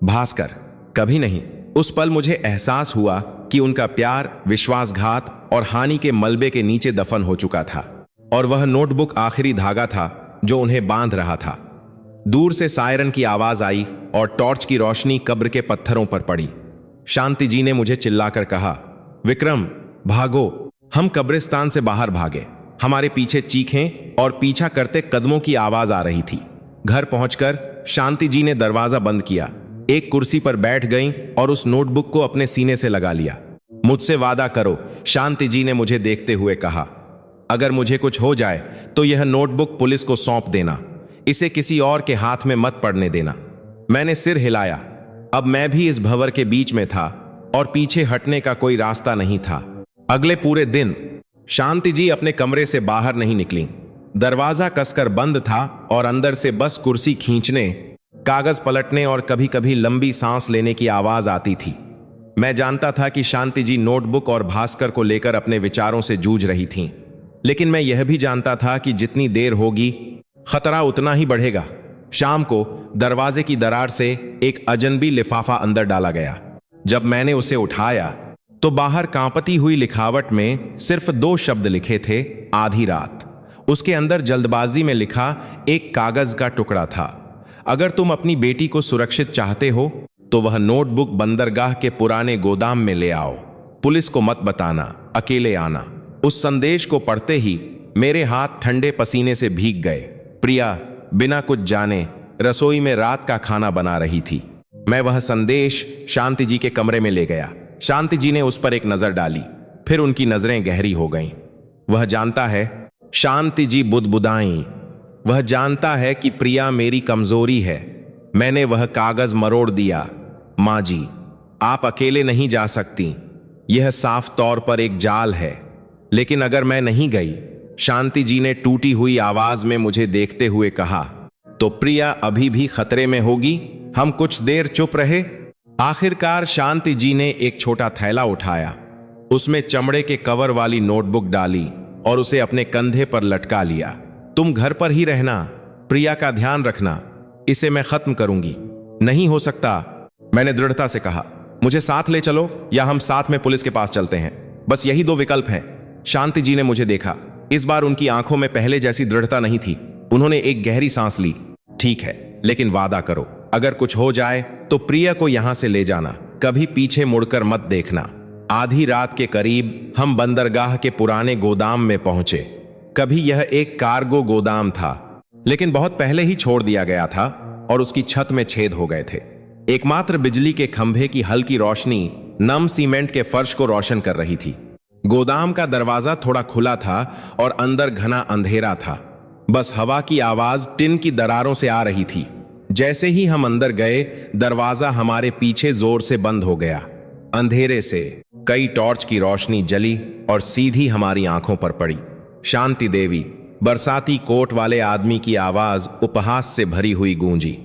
भास्कर, कभी नहीं। उस पल मुझे एहसास हुआ कि उनका प्यार, विश्वासघात और हानि के मलबे के नीचे दफन हो चुका था, और वह नोटबुक आखिरी धागा था जो उन्हें बांध रहा था। दूर से सायरन की आवाज आई और टॉर्च की रोशनी कब्र के पत्थरों पर पड़ी। शांति जी ने मुझे चिल्लाकर कहा, विक्रम, भागो। हम कब्रिस्तान से बाहर भागे। हमारे पीछे चीखें और पीछा करते कदमों की आवाज आ रही थी। घर पहुंचकर शांति जी ने दरवाजा बंद किया, एक कुर्सी पर बैठ गईं और उस नोटबुक को अपने सीने से लगा लिया। मुझसे वादा करो, शांति जी ने मुझे देखते हुए कहा। अगर मुझे कुछ हो जाए तो यह नोटबुक पुलिस को सौंप देना। इसे किसी और के हाथ में मत पड़ने देना। मैंने सिर हिलाया। अब मैं भी इस भंवर के बीच में था और पीछे हटने का कोई रास्ता नहीं था। अगले पूरे दिन शांति जी अपने कमरे से बाहर नहीं निकली। दरवाजा कसकर बंद था और अंदर से बस कुर्सी खींचने, कागज पलटने और कभी कभी लंबी सांस लेने की आवाज आती थी। मैं जानता था कि शांति जी नोटबुक और भास्कर को लेकर अपने विचारों से जूझ रही थीं, लेकिन मैं यह भी जानता था कि जितनी देर होगी खतरा उतना ही बढ़ेगा। शाम को दरवाजे की दरार से एक अजनबी लिफाफा अंदर डाला गया। जब मैंने उसे उठाया तो बाहर कांपती हुई लिखावट में सिर्फ 2 शब्द लिखे थे, आधी रात। उसके अंदर जल्दबाजी में लिखा एक कागज का टुकड़ा था। अगर तुम अपनी बेटी को सुरक्षित चाहते हो तो वह नोटबुक बंदरगाह के पुराने गोदाम में ले आओ। पुलिस को मत बताना, अकेले आना। उस संदेश को पढ़ते ही मेरे हाथ ठंडे पसीने से भीग गए। प्रिया, बिना कुछ जाने रसोई में रात का खाना बना रही थी। मैं वह संदेश शांति जी के कमरे में ले गया। शांति जी ने उस पर एक नजर डाली, फिर उनकी नजरें गहरी हो गईं। वह जानता है, शांति जी बुदबुदाई, वह जानता है कि प्रिया मेरी कमजोरी है। मैंने वह कागज मरोड़ दिया। माँ जी, आप अकेले नहीं जा सकती, यह साफ तौर पर एक जाल है। लेकिन अगर मैं नहीं गई, शांति जी ने टूटी हुई आवाज में मुझे देखते हुए कहा, तो प्रिया अभी भी खतरे में होगी। हम कुछ देर चुप रहे। आखिरकार शांति जी ने एक छोटा थैला उठाया, उसमें चमड़े के कवर वाली नोटबुक डाली और उसे अपने कंधे पर लटका लिया। तुम घर पर ही रहना, प्रिया का ध्यान रखना, इसे मैं खत्म करूंगी। नहीं हो सकता, मैंने दृढ़ता से कहा। मुझे साथ ले चलो या हम साथ में पुलिस के पास चलते हैं, बस यही दो विकल्प हैं। शांति जी ने मुझे देखा। इस बार उनकी आंखों में पहले जैसी दृढ़ता नहीं थी। उन्होंने एक गहरी सांस ली। ठीक है, लेकिन वादा करो, अगर कुछ हो जाए तो प्रिया को यहां से ले जाना, कभी पीछे मुड़कर मत देखना। आधी रात के करीब हम बंदरगाह के पुराने गोदाम में पहुंचे। कभी यह एक कार्गो गोदाम था, लेकिन बहुत पहले ही छोड़ दिया गया था और उसकी छत में छेद हो गए थे। एकमात्र बिजली के खंभे की हल्की रोशनी नम सीमेंट के फर्श को रोशन कर रही थी। गोदाम का दरवाजा थोड़ा खुला था और अंदर घना अंधेरा था। बस हवा की आवाज टिन की दरारों से आ रही थी। जैसे ही हम अंदर गए, दरवाजा हमारे पीछे जोर से बंद हो गया। अंधेरे से कई टॉर्च की रोशनी जली और सीधी हमारी आंखों पर पड़ी। शांति देवी, बरसाती कोट वाले आदमी की आवाज उपहास से भरी हुई गूंजी।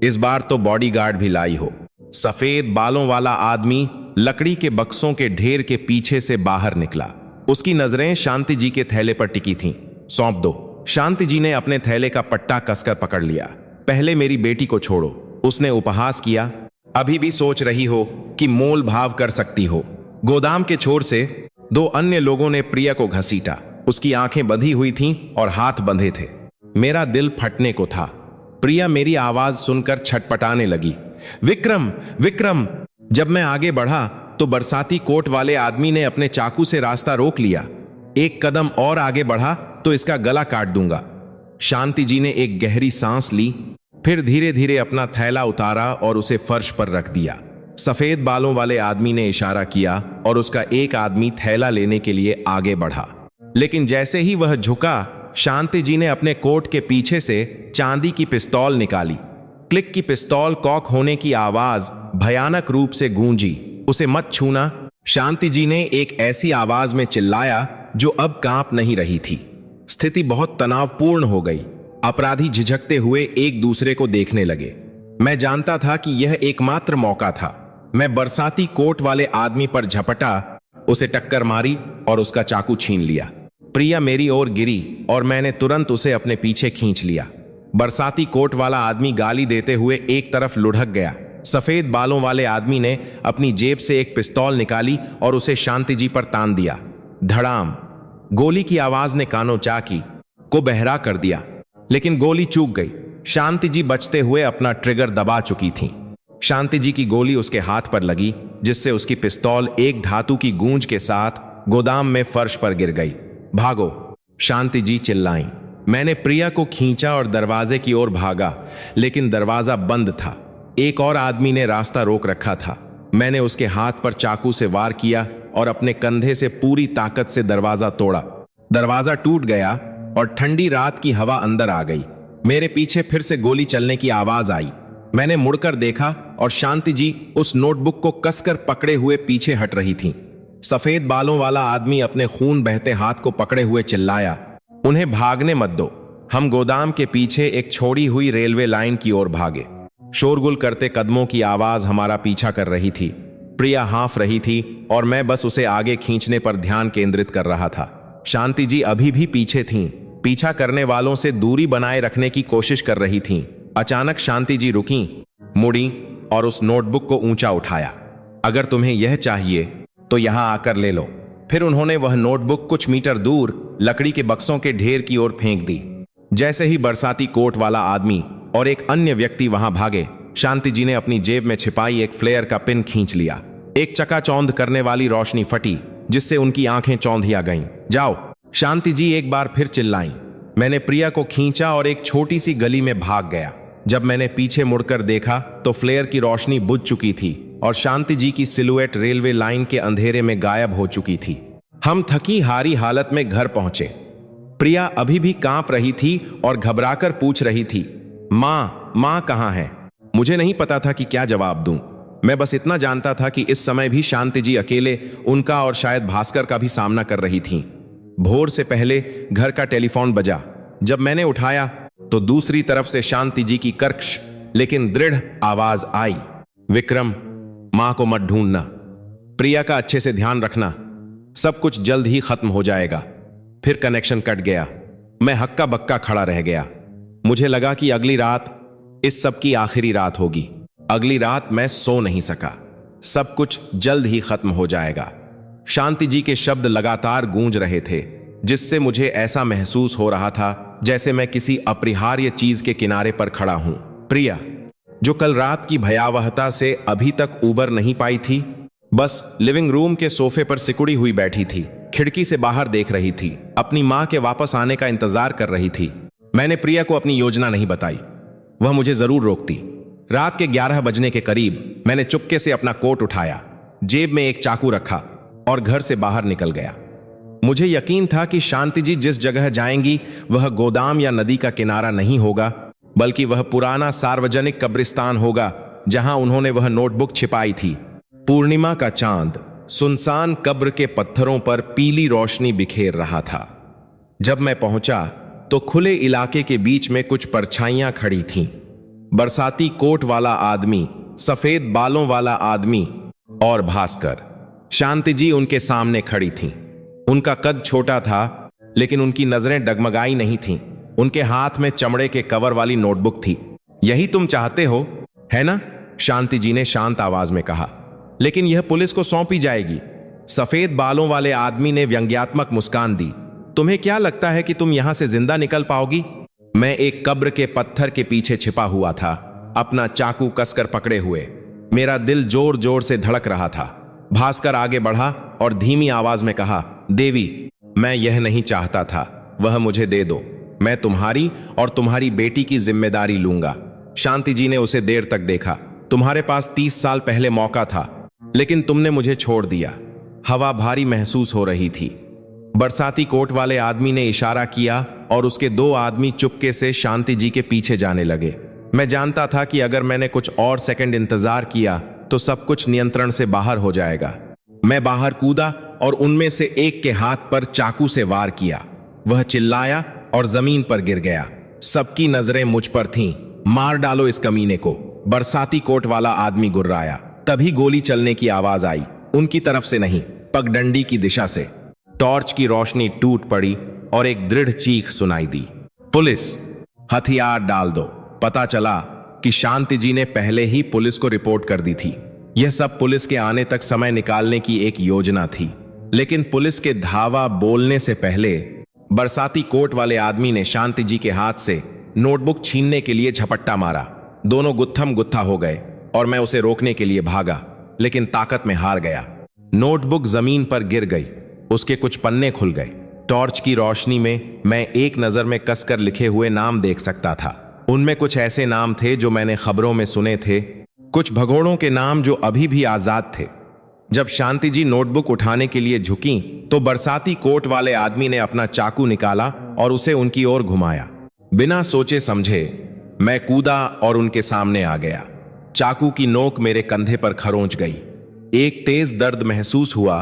इस बार तो बॉडीगार्ड भी लाई हो। सफेद बालों वाला आदमी लकड़ी के बक्सों के ढेर के पीछे से बाहर निकला। उसकी नजरें शांति जी के थैले पर टिकी थीं। सौंप दो। शांति जी ने अपने थैले का पट्टा कसकर पकड़ लिया। पहले मेरी बेटी को छोड़ो, उसने उपहास किया। अभी भी सोच रही हो कि मोल भाव कर सकती हो। गोदाम के छोर से दो अन्य लोगों ने प्रिया को घसीटा। उसकी आंखें बंधी हुई थीं और हाथ बंधे थे। मेरा दिल फटने को था। प्रिया मेरी आवाज सुनकर छटपटाने लगी। विक्रम, विक्रम! जब मैं आगे बढ़ा तो बरसाती कोट वाले आदमी ने अपने चाकू से रास्ता रोक लिया। एक कदम और आगे बढ़ा तो इसका गला काट दूंगा। शांति जी ने एक गहरी सांस ली, फिर धीरे धीरे अपना थैला उतारा और उसे फर्श पर रख दिया। सफेद बालों वाले आदमी ने इशारा किया और उसका एक आदमी थैला लेने के लिए आगे बढ़ा। लेकिन जैसे ही वह झुका, शांति जी ने अपने कोट के पीछे से चांदी की पिस्तौल निकाली। क्लिक की पिस्तौल कॉक होने की आवाज भयानक रूप से गूंजी। उसे मत छूना, शांति जी ने एक ऐसी आवाज में चिल्लाया जो अब कांप नहीं रही थी। स्थिति बहुत तनावपूर्ण हो गई। अपराधी झिझकते हुए एक दूसरे को देखने लगे। मैं जानता था कि यह एकमात्र मौका था। मैं बरसाती कोट वाले आदमी पर झपटा, उसे टक्कर मारी और उसका चाकू छीन लिया। प्रिया मेरी ओर गिरी और मैंने तुरंत उसे अपने पीछे खींच लिया। बरसाती कोट वाला आदमी गाली देते हुए एक तरफ लुढ़क गया। सफेद बालों वाले आदमी ने अपनी जेब से एक पिस्तौल निकाली और उसे शांति जी पर तान दिया। धड़ाम! गोली की आवाज ने कानों चाकी को बहरा कर दिया, लेकिन गोली चूक गई। शांति जी बचते हुए अपना ट्रिगर दबा चुकी थीं। शांति जी की गोली उसके हाथ पर लगी, जिससे उसकी पिस्तौल एक धातु की गूंज के साथ गोदाम में फर्श पर गिर गई। भागो! शांति जी चिल्लाईं। मैंने प्रिया को खींचा और दरवाजे की ओर भागा, लेकिन दरवाजा बंद था। एक और आदमी ने रास्ता रोक रखा था। मैंने उसके हाथ पर चाकू से वार किया और अपने कंधे से पूरी ताकत से दरवाजा तोड़ा। दरवाजा टूट गया और ठंडी रात की हवा अंदर आ गई। मेरे पीछे फिर से गोली चलने की आवाज आई। मैंने मुड़कर देखा और शांति जी उस नोटबुक को कसकर पकड़े हुए पीछे हट रही थीं। सफेद बालों वाला आदमी अपने खून बहते हाथ को पकड़े हुए चिल्लाया, उन्हें भागने मत दो। हम गोदाम के पीछे एक छोड़ी हुई रेलवे लाइन की ओर भागे। शोरगुल करते कदमों की आवाज हमारा पीछा कर रही थी। प्रिया हाँफ रही थी और मैं बस उसे आगे खींचने पर ध्यान केंद्रित कर रहा था। शांति जी अभी भी पीछे थीं, पीछा करने वालों से दूरी बनाए रखने की कोशिश कर रही थीं। अचानक शांति जी रुकीं, मुड़ी और उस नोटबुक को ऊंचा उठाया। अगर तुम्हें यह चाहिए तो यहां आकर ले लो। फिर उन्होंने वह नोटबुक कुछ मीटर दूर लकड़ी के बक्सों के ढेर की ओर फेंक दी। जैसे ही बरसाती कोट वाला आदमी और एक अन्य व्यक्ति वहां भागे, शांति जी ने अपनी जेब में छिपाई एक फ्लेयर का पिन खींच लिया। एक चकाचौंध करने वाली रोशनी फटी, जिससे उनकी आंखें चौंधिया गईं। जाओ! शांति जी एक बार फिर चिल्लाईं। मैंने प्रिया को खींचा और एक छोटी सी गली में भाग गया। जब मैंने पीछे मुड़कर देखा तो फ्लेयर की रोशनी बुझ चुकी थी और शांति जी की सिलुएट रेलवे लाइन के अंधेरे में गायब हो चुकी थी। हम थकी हारी हालत में घर पहुंचे। प्रिया अभी भी कांप रही थी और घबराकर पूछ रही थी, माँ कहाँ है? मुझे नहीं पता था कि क्या जवाब दूं। मैं बस इतना जानता था कि इस समय भी शांति जी अकेले उनका और शायद भास्कर का भी सामना कर रही थीं। भोर से पहले घर का टेलीफोन बजा। जब मैंने उठाया तो दूसरी तरफ से शांति जी की कर्कश लेकिन दृढ़ आवाज आई, विक्रम, मां को मत ढूंढना, प्रिया का अच्छे से ध्यान रखना, सब कुछ जल्द ही खत्म हो जाएगा। फिर कनेक्शन कट गया। मैं हक्का बक्का खड़ा रह गया। मुझे लगा कि अगली रात इस सब की आखिरी रात होगी। अगली रात मैं सो नहीं सका। सब कुछ जल्द ही खत्म हो जाएगा। शांति जी के शब्द लगातार गूंज रहे थे, जिससे मुझे ऐसा महसूस हो रहा था जैसे मैं किसी अपरिहार्य चीज के किनारे पर खड़ा हूं। प्रिया, जो कल रात की भयावहता से अभी तक उबर नहीं पाई थी, बस लिविंग रूम के सोफे पर सिकुड़ी हुई बैठी थी, खिड़की से बाहर देख रही थी, अपनी मां के वापस आने का इंतजार कर रही थी। मैंने प्रिया को अपनी योजना नहीं बताई, वह मुझे जरूर रोकती। रात के 11 बजने के करीब मैंने चुपके से अपना कोट उठाया, जेब में एक चाकू रखा और घर से बाहर निकल गया। मुझे यकीन था कि शांति जी जिस जगह जाएंगी वह गोदाम या नदी का किनारा नहीं होगा, बल्कि वह पुराना सार्वजनिक कब्रिस्तान होगा जहां उन्होंने वह नोटबुक छिपाई थी। पूर्णिमा का चांद सुनसान कब्र के पत्थरों पर पीली रोशनी बिखेर रहा था। जब मैं पहुंचा तो खुले इलाके के बीच में कुछ परछाइयां खड़ी थीं। बरसाती कोट वाला आदमी, सफेद बालों वाला आदमी और भास्कर। शांति जी उनके सामने खड़ी थीं। उनका कद छोटा था, लेकिन उनकी नजरें डगमगाई नहीं थीं। उनके हाथ में चमड़े के कवर वाली नोटबुक थी। यही तुम चाहते हो, है ना? शांति जी ने शांत आवाज में कहा। लेकिन यह पुलिस को सौंपी जाएगी। सफेद बालों वाले आदमी ने व्यंग्यात्मक मुस्कान दी। तुम्हें क्या लगता है कि तुम यहां से जिंदा निकल पाओगी? मैं एक कब्र के पत्थर के पीछे छिपा हुआ था, अपना चाकू कसकर पकड़े हुए। मेरा दिल जोर जोर से धड़क रहा था। भास्कर आगे बढ़ा और धीमी आवाज में कहा, देवी, मैं यह नहीं चाहता था, वह मुझे दे दो। मैं तुम्हारी और तुम्हारी बेटी की जिम्मेदारी लूंगा। शांति जी ने उसे देर तक देखा। तुम्हारे पास 30 साल पहले मौका था, लेकिन तुमने मुझे छोड़ दिया। हवा भारी महसूस हो रही थी। बरसाती कोट वाले आदमी ने इशारा किया और उसके 2 आदमी चुपके से शांति जी के पीछे जाने लगे। मैं जानता था कि अगर मैंने कुछ और सेकंड इंतजार किया तो सब कुछ नियंत्रण से बाहर हो जाएगा। मैं बाहर कूदा और उनमें से एक के हाथ पर चाकू से वार किया। वह चिल्लाया और जमीन पर गिर गया। सबकी नजरें मुझ पर थीं। मार डालो इस कमीने को, बरसाती कोट वाला आदमी गुर्राया। तभी गोली चलने की आवाज आई, उनकी तरफ से नहीं, पगडंडी की दिशा से। टॉर्च की रोशनी टूट पड़ी और एक दृढ़ चीख सुनाई दी, पुलिस, हथियार डाल दो। पता चला कि शांति जी ने पहले ही पुलिस को रिपोर्ट कर दी थी। यह सब पुलिस के आने तक समय निकालने की एक योजना थी। लेकिन पुलिस के धावा बोलने से पहले बरसाती कोट वाले आदमी ने शांति जी के हाथ से नोटबुक छीनने के लिए झपट्टा मारा। दोनों गुत्थम गुत्था हो गए और मैं उसे रोकने के लिए भागा, लेकिन ताकत में हार गया। नोटबुक जमीन पर गिर गई, उसके कुछ पन्ने खुल गए। टॉर्च की रोशनी में मैं एक नजर में कसकर लिखे हुए नाम देख सकता था। उनमें कुछ ऐसे नाम थे जो मैंने खबरों में सुने थे, कुछ भगोड़ों के नाम जो अभी भी आजाद थे। जब शांति जी नोटबुक उठाने के लिए झुकी तो बरसाती कोट वाले आदमी ने अपना चाकू निकाला और उसे उनकी ओर घुमाया। बिना सोचे समझे मैं कूदा और उनके सामने आ गया। चाकू की नोक मेरे कंधे पर खरोंच गई। एक तेज दर्द महसूस हुआ।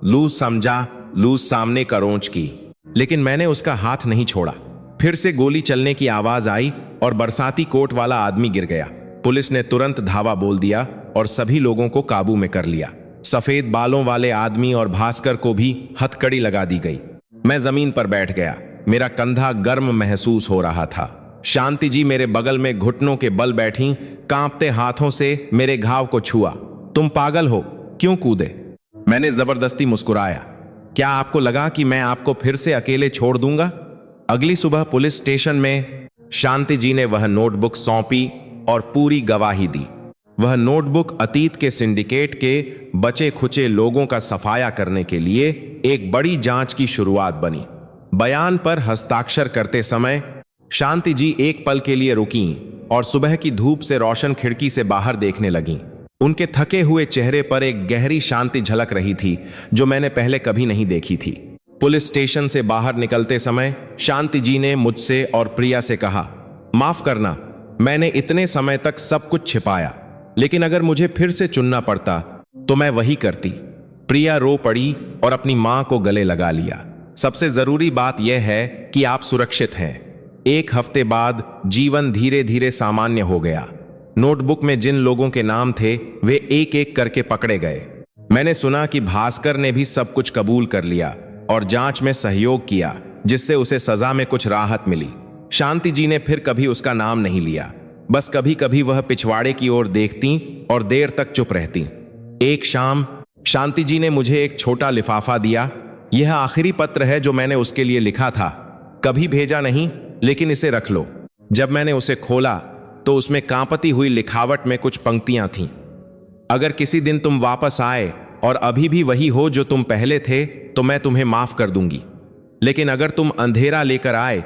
लूज समझा, लूज सामने करोंच की, लेकिन मैंने उसका हाथ नहीं छोड़ा। फिर से गोली चलने की आवाज आई और बरसाती कोट वाला आदमी गिर गया। पुलिस ने तुरंत धावा बोल दिया और सभी लोगों को काबू में कर लिया। सफेद बालों वाले आदमी और भास्कर को भी हथकड़ी लगा दी गई। मैं जमीन पर बैठ गया। मेरा कंधा गर्म महसूस हो रहा था। शांति जी मेरे बगल में घुटनों के बल बैठी, कांपते हाथों से मेरे घाव को छुआ। तुम पागल हो, क्यों कूदे? मैंने जबरदस्ती मुस्कुराया। क्या आपको लगा कि मैं आपको फिर से अकेले छोड़ दूंगा? अगली सुबह पुलिस स्टेशन में शांति जी ने वह नोटबुक सौंपी और पूरी गवाही दी। वह नोटबुक अतीत के सिंडिकेट के बचे खुचे लोगों का सफाया करने के लिए एक बड़ी जांच की शुरुआत बनी। बयान पर हस्ताक्षर करते समय शांति जी एक पल के लिए रुकीं और सुबह की धूप से रोशन खिड़की से बाहर देखने लगीं। उनके थके हुए चेहरे पर एक गहरी शांति झलक रही थी जो मैंने पहले कभी नहीं देखी थी। पुलिस स्टेशन से बाहर निकलते समय शांति जी ने मुझसे और प्रिया से कहा, माफ करना, मैंने इतने समय तक सब कुछ छिपाया, लेकिन अगर मुझे फिर से चुनना पड़ता तो मैं वही करती। प्रिया रो पड़ी और अपनी मां को गले लगा लिया। सबसे जरूरी बात यह है कि आप सुरक्षित हैं। एक हफ्ते बाद जीवन धीरे धीरे सामान्य हो गया। नोटबुक में जिन लोगों के नाम थे वे एक एक करके पकड़े गए। मैंने सुना कि भास्कर ने भी सब कुछ कबूल कर लिया और जांच में सहयोग किया, जिससे उसे सजा में कुछ राहत मिली। शांति जी ने फिर कभी उसका नाम नहीं लिया, बस कभी कभी वह पिछवाड़े की ओर देखती और देर तक चुप रहती। एक शाम शांति जी ने मुझे एक छोटा लिफाफा दिया। यह आखिरी पत्र है जो मैंने उसके लिए लिखा था। कभी भेजा नहीं, लेकिन इसे रख लो। जब मैंने उसे खोला तो उसमें कांपती हुई लिखावट में कुछ पंक्तियां थीं। अगर किसी दिन तुम वापस आए और अभी भी वही हो जो तुम पहले थे तो मैं तुम्हें माफ कर दूंगी, लेकिन अगर तुम अंधेरा लेकर आए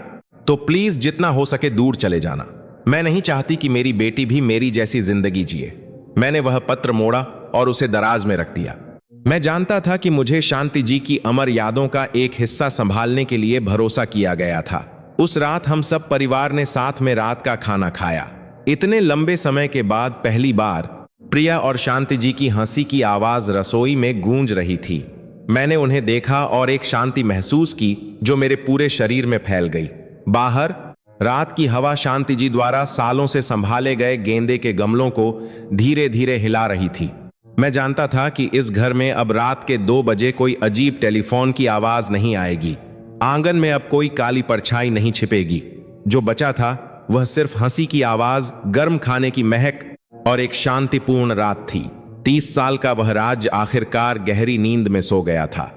तो प्लीज जितना हो सके दूर चले जाना। मैं नहीं चाहती कि मेरी बेटी भी मेरी जैसी जिंदगी जिए। मैंने वह पत्र मोड़ा और उसे दराज में रख दिया। मैं जानता था कि मुझे शांति जी की अमर यादों का एक हिस्सा संभालने के लिए भरोसा किया गया था। उस रात हम सब परिवार ने साथ में रात का खाना खाया। इतने लंबे समय के बाद पहली बार प्रिया और शांति जी की हंसी की आवाज रसोई में गूंज रही थी। मैंने उन्हें देखा और एक शांति महसूस की जो मेरे पूरे शरीर में फैल गई। बाहर रात की हवा शांति जी द्वारा सालों से संभाले गए गेंदे के गमलों को धीरे धीरे हिला रही थी। मैं जानता था कि इस घर में अब रात के 2 बजे कोई अजीब टेलीफोन की आवाज नहीं आएगी। आंगन में अब कोई काली परछाई नहीं छिपेगी। जो बचा था वह सिर्फ हंसी की आवाज, गर्म खाने की महक और एक शांतिपूर्ण रात थी। 30 साल का वह राज्य आखिरकार गहरी नींद में सो गया था।